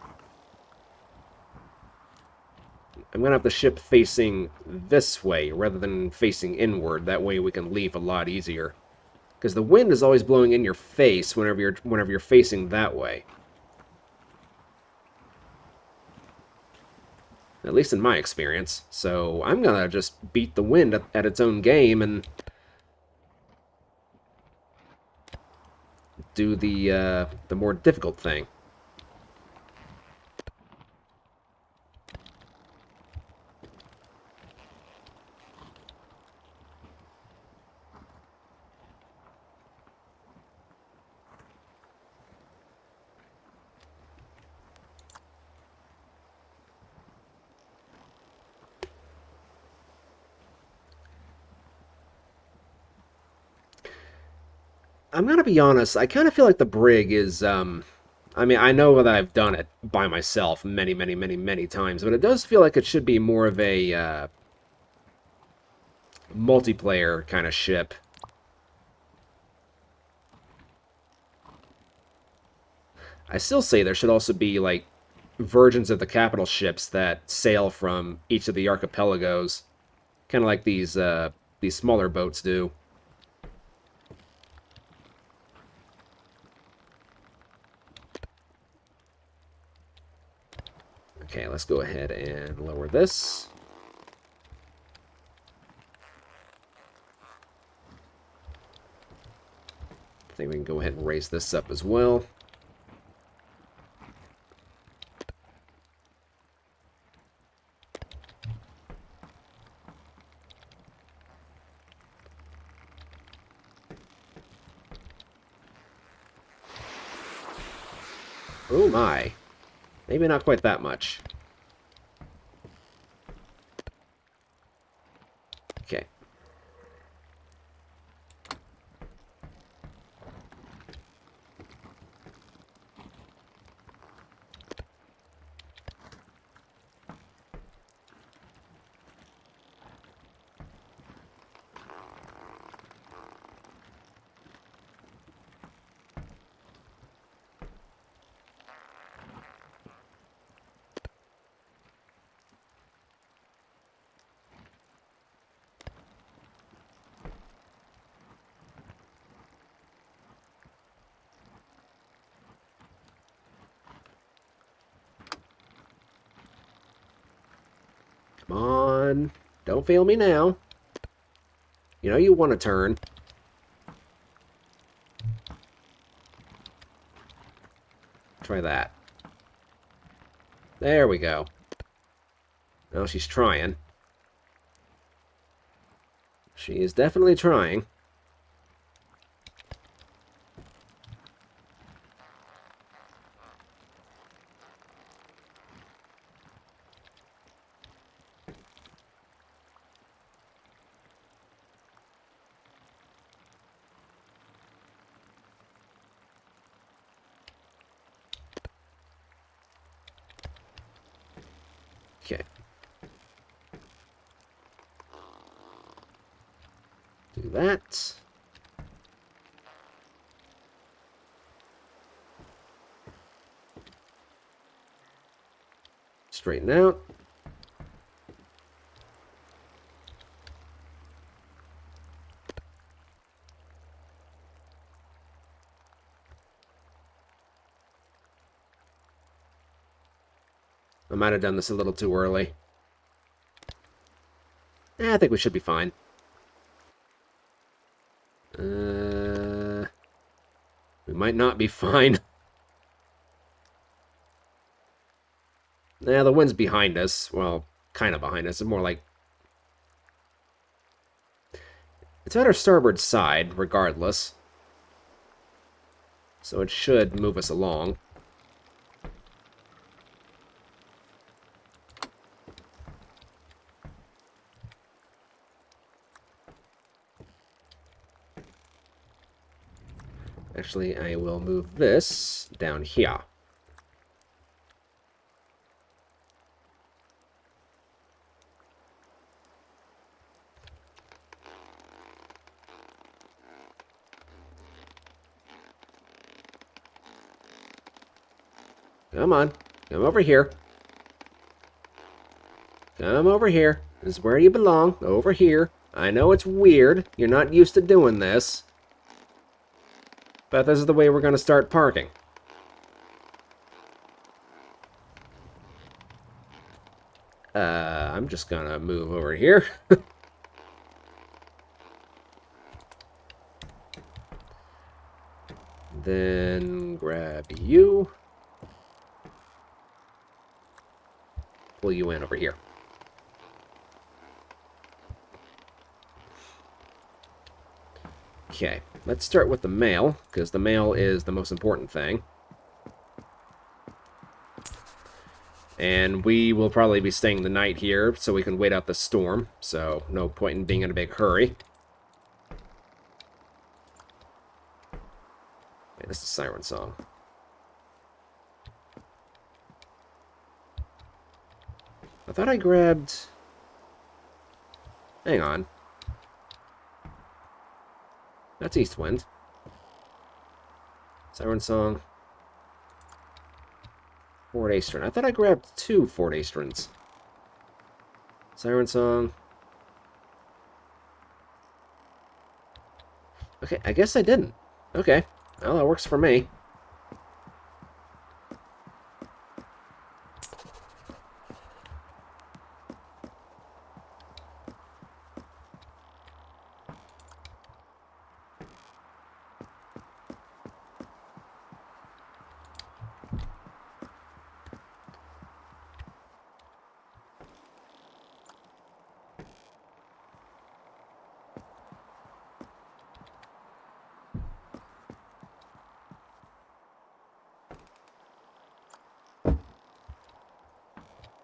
I'm going to have the ship facing this way rather than facing inward. That way we can leave a lot easier. Because the wind is always blowing in your face whenever you're facing that way. At least in my experience. So I'm gonna just beat the wind at its own game and do the more difficult thing. I'm gonna be honest, I kind of feel like the brig is, I mean, I know that I've done it by myself many, many, many, many times, but it does feel like it should be more of a multiplayer kind of ship. I still say there should also be, like, versions of the capital ships that sail from each of the archipelagos, kind of like these smaller boats do. Okay, let's go ahead and lower this. I think we can go ahead and raise this up as well. Oh my. Maybe not quite that much. Okay. Come on. Don't fail me now. You know you want to turn. Try that. There we go. Now she's trying. She is definitely trying. Okay. Do that. Straighten out. I might have done this a little too early. I think we should be fine. We might not be fine. The wind's behind us. Well, kind of behind us. It's more like... It's at our starboard side, regardless. So it should move us along. Actually, I will move this down here. Come on. Come over here. Come over here. This is where you belong. Over here. I know it's weird. You're not used to doing this. But this is the way we're going to start parking. I'm just going to move over here. Then grab you. Pull you in over here. Okay, let's start with the mail, because the mail is the most important thing. And we will probably be staying the night here, so we can wait out the storm, so no point in being in a big hurry. Okay, this is Siren Song. I thought I grabbed... Hang on. That's Eastwind. Siren Song. Fort Aestrin. I thought I grabbed 2 Fort Aestrins. Siren Song. Okay, I guess I didn't. Okay. Well, that works for me.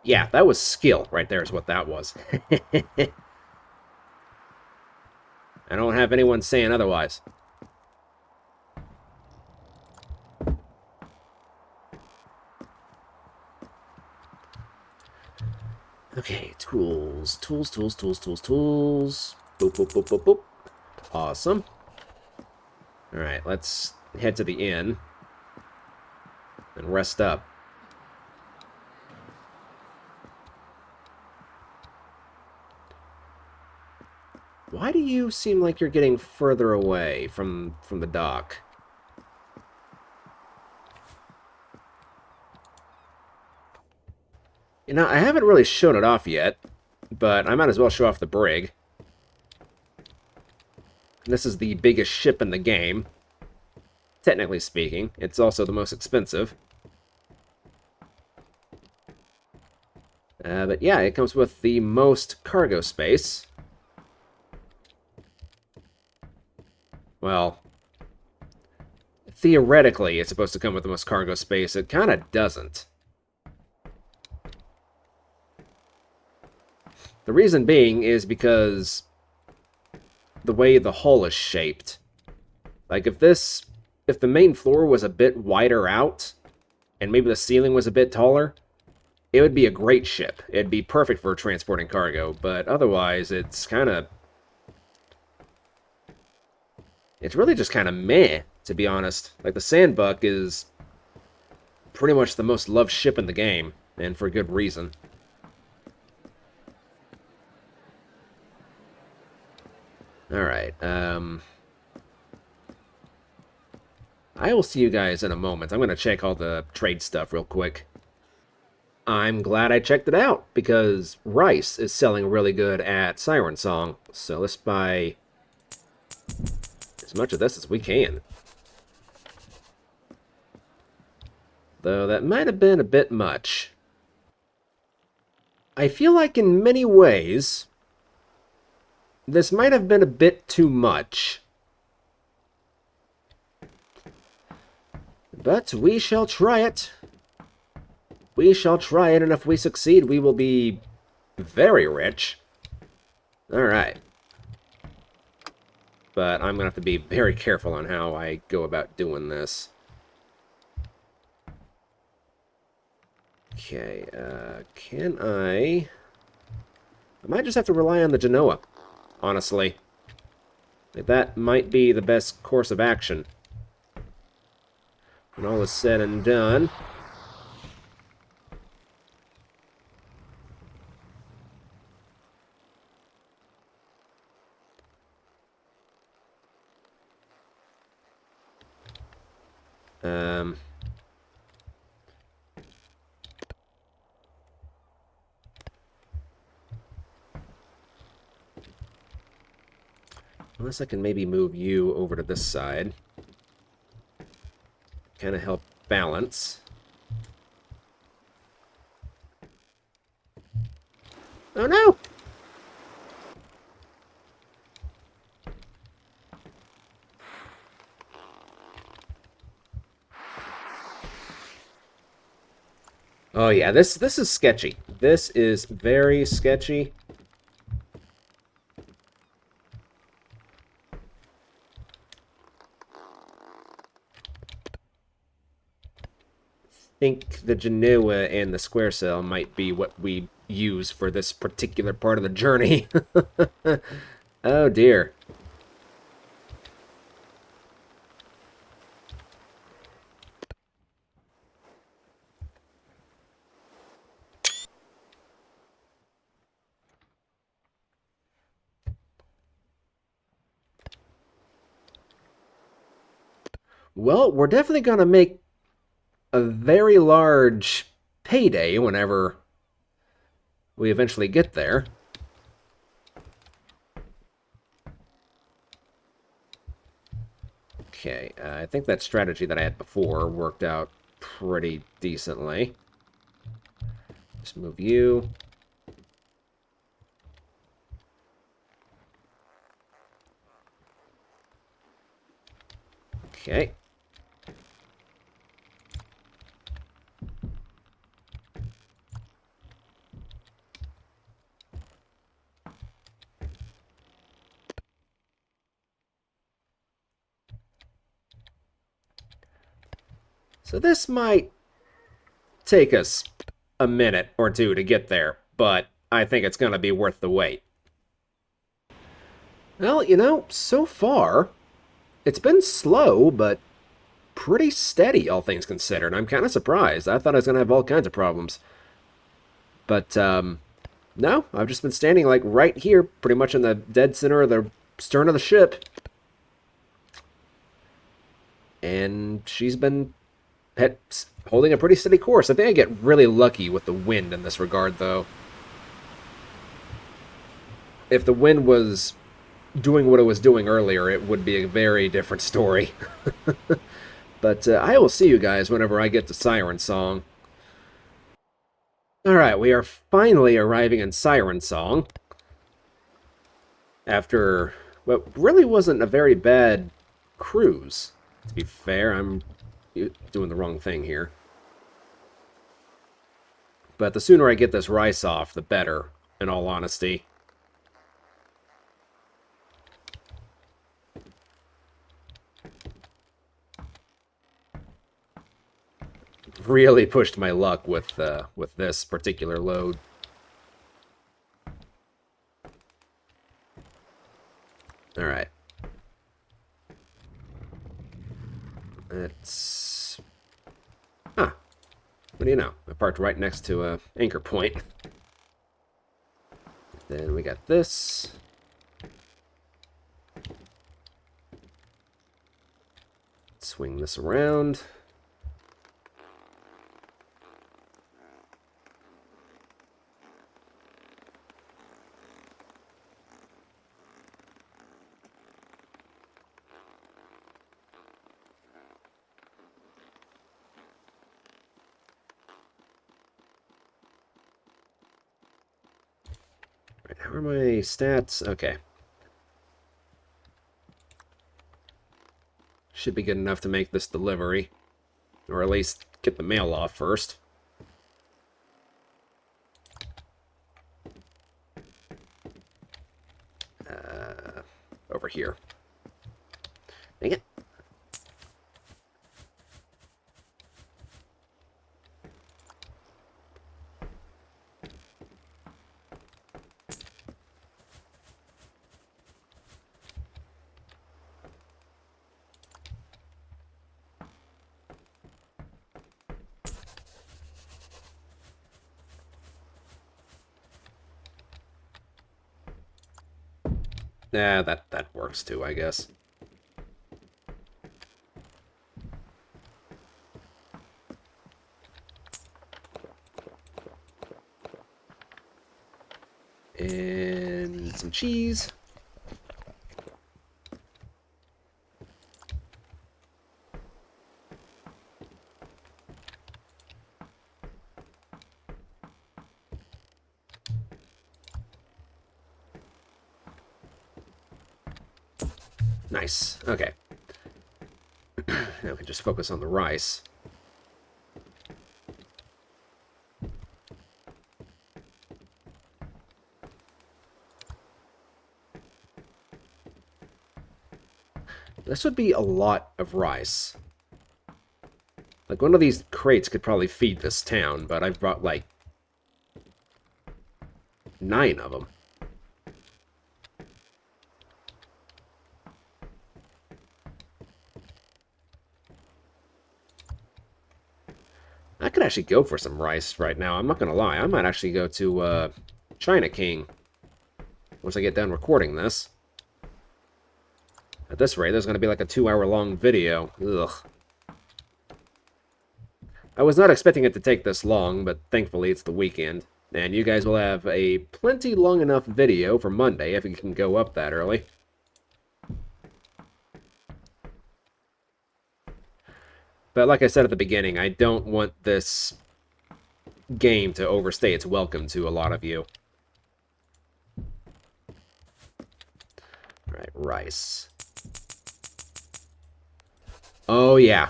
Yeah, that was skill right there is what that was. I don't have anyone saying otherwise. Okay, tools. Tools, tools, tools, tools, tools. Boop, boop, boop, boop, boop. Awesome. Alright, let's head to the inn. And rest up. Why do you seem like you're getting further away from the dock? You know, I haven't really shown it off yet, but I might as well show off the brig. This is the biggest ship in the game. Technically speaking, it's also the most expensive. But yeah, it comes with the most cargo space. Well, theoretically, it's supposed to come with the most cargo space. It kind of doesn't. The reason being is because the way the hull is shaped. Like, if the main floor was a bit wider out, and maybe the ceiling was a bit taller, it would be a great ship. It'd be perfect for transporting cargo, but otherwise, it's really just kind of meh, to be honest. Like, the Sandbuck is pretty much the most loved ship in the game, and for good reason. Alright, I will see you guys in a moment. I'm going to check all the trade stuff real quick. I'm glad I checked it out, because rice is selling really good at Siren Song, so let's buy as much of this as we can. Though that might have been a bit much. I feel like in many ways, this might have been a bit too much. But we shall try it. We shall try it, and if we succeed, we will be very rich. Alright. But I'm going to have to be very careful on how I go about doing this. Okay, can I might just have to rely on the Genoa, honestly. Like, that might be the best course of action. When all is said and done. Um, unless I can maybe move you over to this side. Kind of help balance. Oh no! Oh yeah, this is sketchy. This is very sketchy. Think the Genoa and the square cell might be what we use for this particular part of the journey. Oh dear. Well, we're definitely going to make a very large payday whenever we eventually get there. Okay, I think that strategy that I had before worked out pretty decently. Just move you. Okay. So this might take us a minute or two to get there, but I think it's going to be worth the wait. Well, so far, it's been slow, but pretty steady, all things considered. I'm kind of surprised. I thought I was going to have all kinds of problems. But, no, I've just been standing, like, right here, pretty much in the dead center of the stern of the ship. And she's been holding a pretty steady course. I think I get really lucky with the wind in this regard, though. If the wind was doing what it was doing earlier, it would be a very different story. But I will see you guys whenever I get to Siren Song. Alright, we are finally arriving in Siren Song. After what really wasn't a very bad cruise. To be fair, I'm doing the wrong thing here. But the sooner I get this rice off, the better, in all honesty. Really pushed my luck with this particular load. All right. It's what do you know? I parked right next to a anchor point. Then we got this. Swing this around. How are my stats? Okay. Should be good enough to make this delivery. Or at least get the mail off first. Over here. Dang it. Nah, that works too, I guess. And some cheese. Nice. Okay. Now we can just focus on the rice. This would be a lot of rice. Like, one of these crates could probably feed this town, but I've brought, like, 9 of them. I could actually go for some rice right now. I'm not going to lie. I might actually go to China King once I get done recording this. At this rate, there's going to be like a 2-hour-long video. Ugh. I was not expecting it to take this long, but thankfully it's the weekend. And you guys will have a plenty long enough video for Monday if you can go up that early. But like I said at the beginning, I don't want this game to overstay its welcome to a lot of you. Alright, rice. Oh, yeah.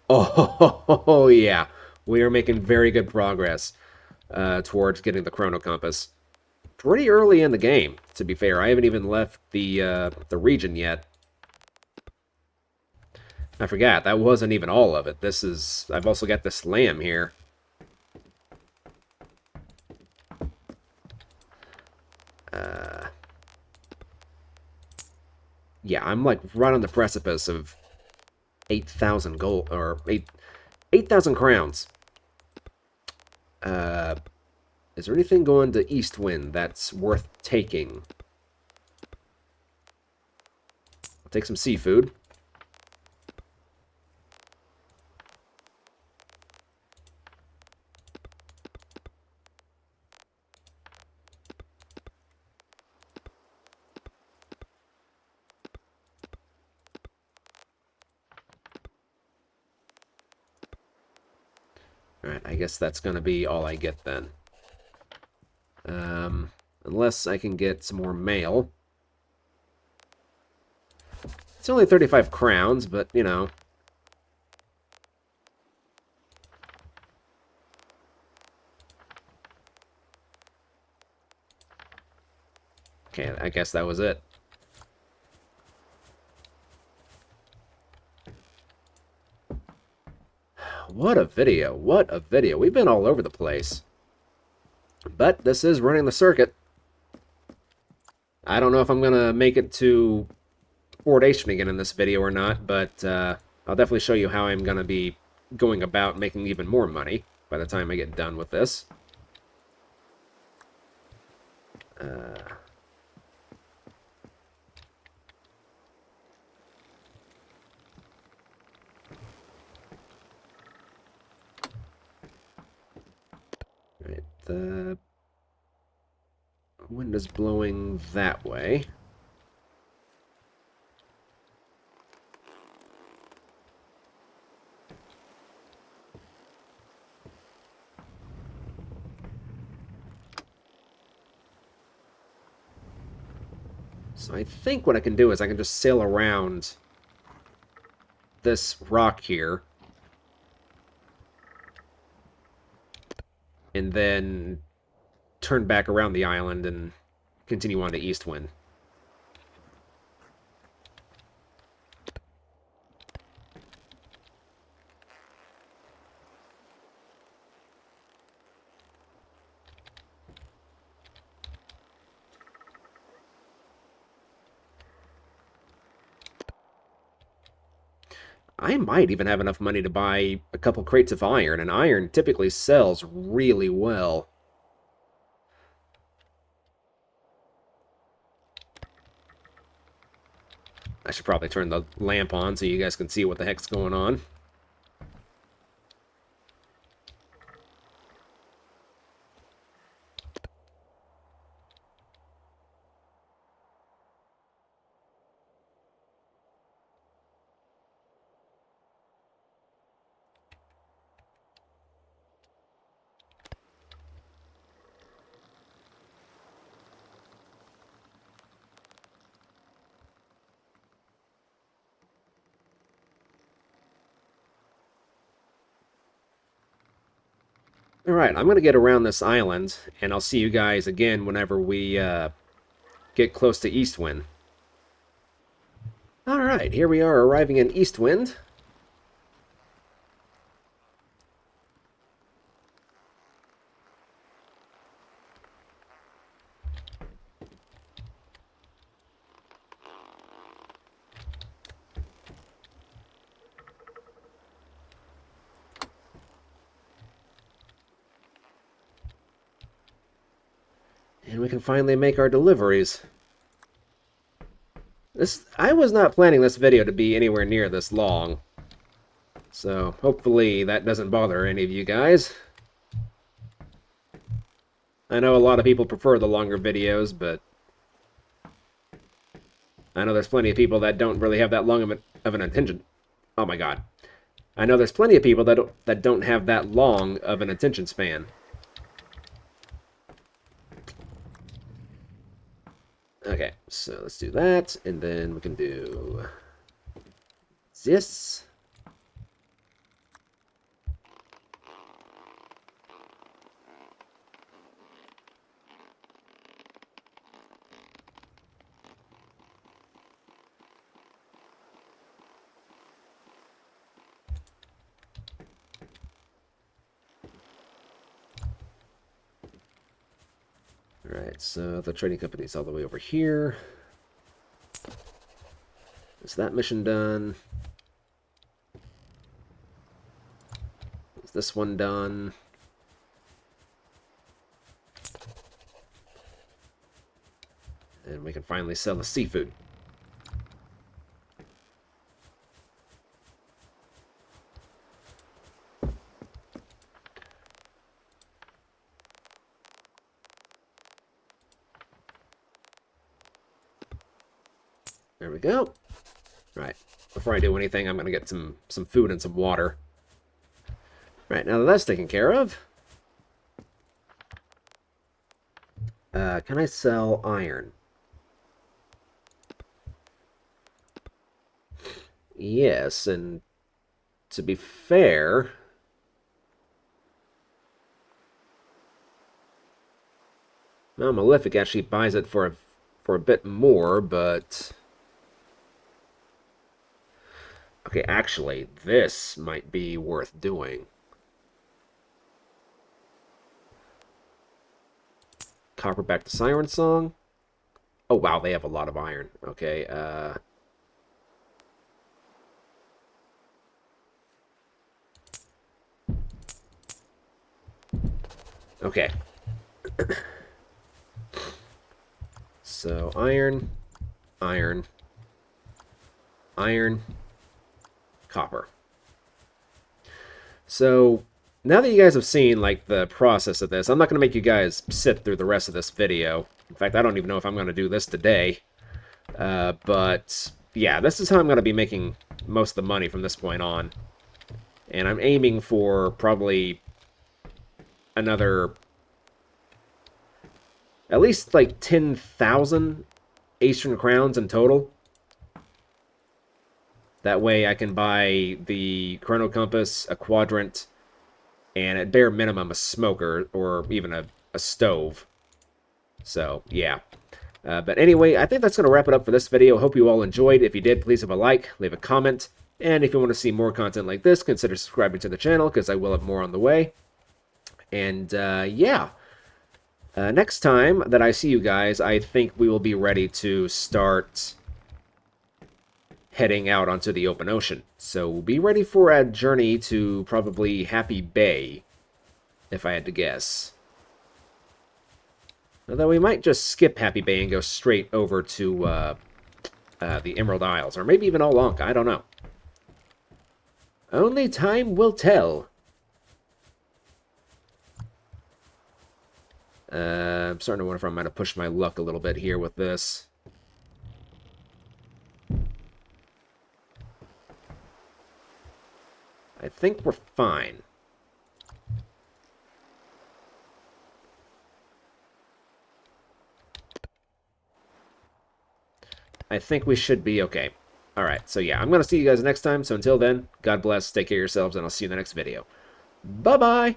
Oh, yeah. We are making very good progress towards getting the Chrono Compass. Pretty early in the game, to be fair. I haven't even left the region yet. I forgot, that wasn't even all of it. This is... I've also got this lamb here. Yeah, I'm like right on the precipice of 8,000 gold, or 8,000 crowns. Is there anything going to Eastwind that's worth taking? I'll take some seafood. Alright, I guess that's going to be all I get then. Unless I can get some more mail. It's only 35 crowns, but, you know. Okay, I guess that was it. What a video. What a video. We've been all over the place. But this is running the circuit. I don't know if I'm going to make it to Fort Aestrin again in this video or not, but I'll definitely show you how I'm going to be going about making even more money by the time I get done with this. Right, the wind is blowing that way. So I think what I can do is I can just sail around this rock here. And then turn back around the island and continue on to Eastwind. I might even have enough money to buy a couple crates of iron, and iron typically sells really well. I should probably turn the lamp on so you guys can see what the heck's going on. Alright, I'm going to get around this island, and I'll see you guys again whenever we get close to Eastwind. Alright, here we are arriving in Eastwind. And we can finally make our deliveries. I was not planning this video to be anywhere near this long. So, hopefully that doesn't bother any of you guys. I know a lot of people prefer the longer videos, but I know there's plenty of people that don't really have that long of an attention. Oh my god. I know there's plenty of people that don't have that long of an attention span. Okay, so let's do that, and then we can do this. Alright, so the trading company's all the way over here. Is that mission done? Is this one done? And we can finally sell the seafood. There we go. Right. Before I do anything, I'm going to get some food and some water. Right, now that that's taken care of, can I sell iron? Yes, and to be fair, well, Malefic actually buys it for a bit more, but okay, actually, this might be worth doing. Copper back to Siren Song. Oh, wow, they have a lot of iron. Okay, okay. So, iron, iron, iron, copper. So, now that you guys have seen, like, the process of this, I'm not going to make you guys sit through the rest of this video. In fact, I don't even know if I'm going to do this today. But, yeah, this is how I'm going to be making most of the money from this point on. And I'm aiming for probably another, at least, like, 10,000 Aestrin crowns in total. That way I can buy the chrono compass, a quadrant, and at bare minimum a smoker or even a stove. So, yeah. But anyway, I think that's going to wrap it up for this video. Hope you all enjoyed. If you did, please have a like, leave a comment, and if you want to see more content like this, consider subscribing to the channel, because I will have more on the way. And, yeah. Next time that I see you guys, I think we will be ready to start heading out onto the open ocean. So be ready for a journey to probably Happy Bay, if I had to guess. Although we might just skip Happy Bay and go straight over to the Emerald Isles, or maybe even Olanka, I don't know. Only time will tell. I'm starting to wonder if I might have pushed my luck a little bit here with this. I think we're fine. I think we should be okay. Alright, so yeah, I'm going to see you guys next time. So until then, God bless, take care of yourselves, and I'll see you in the next video. Bye-bye!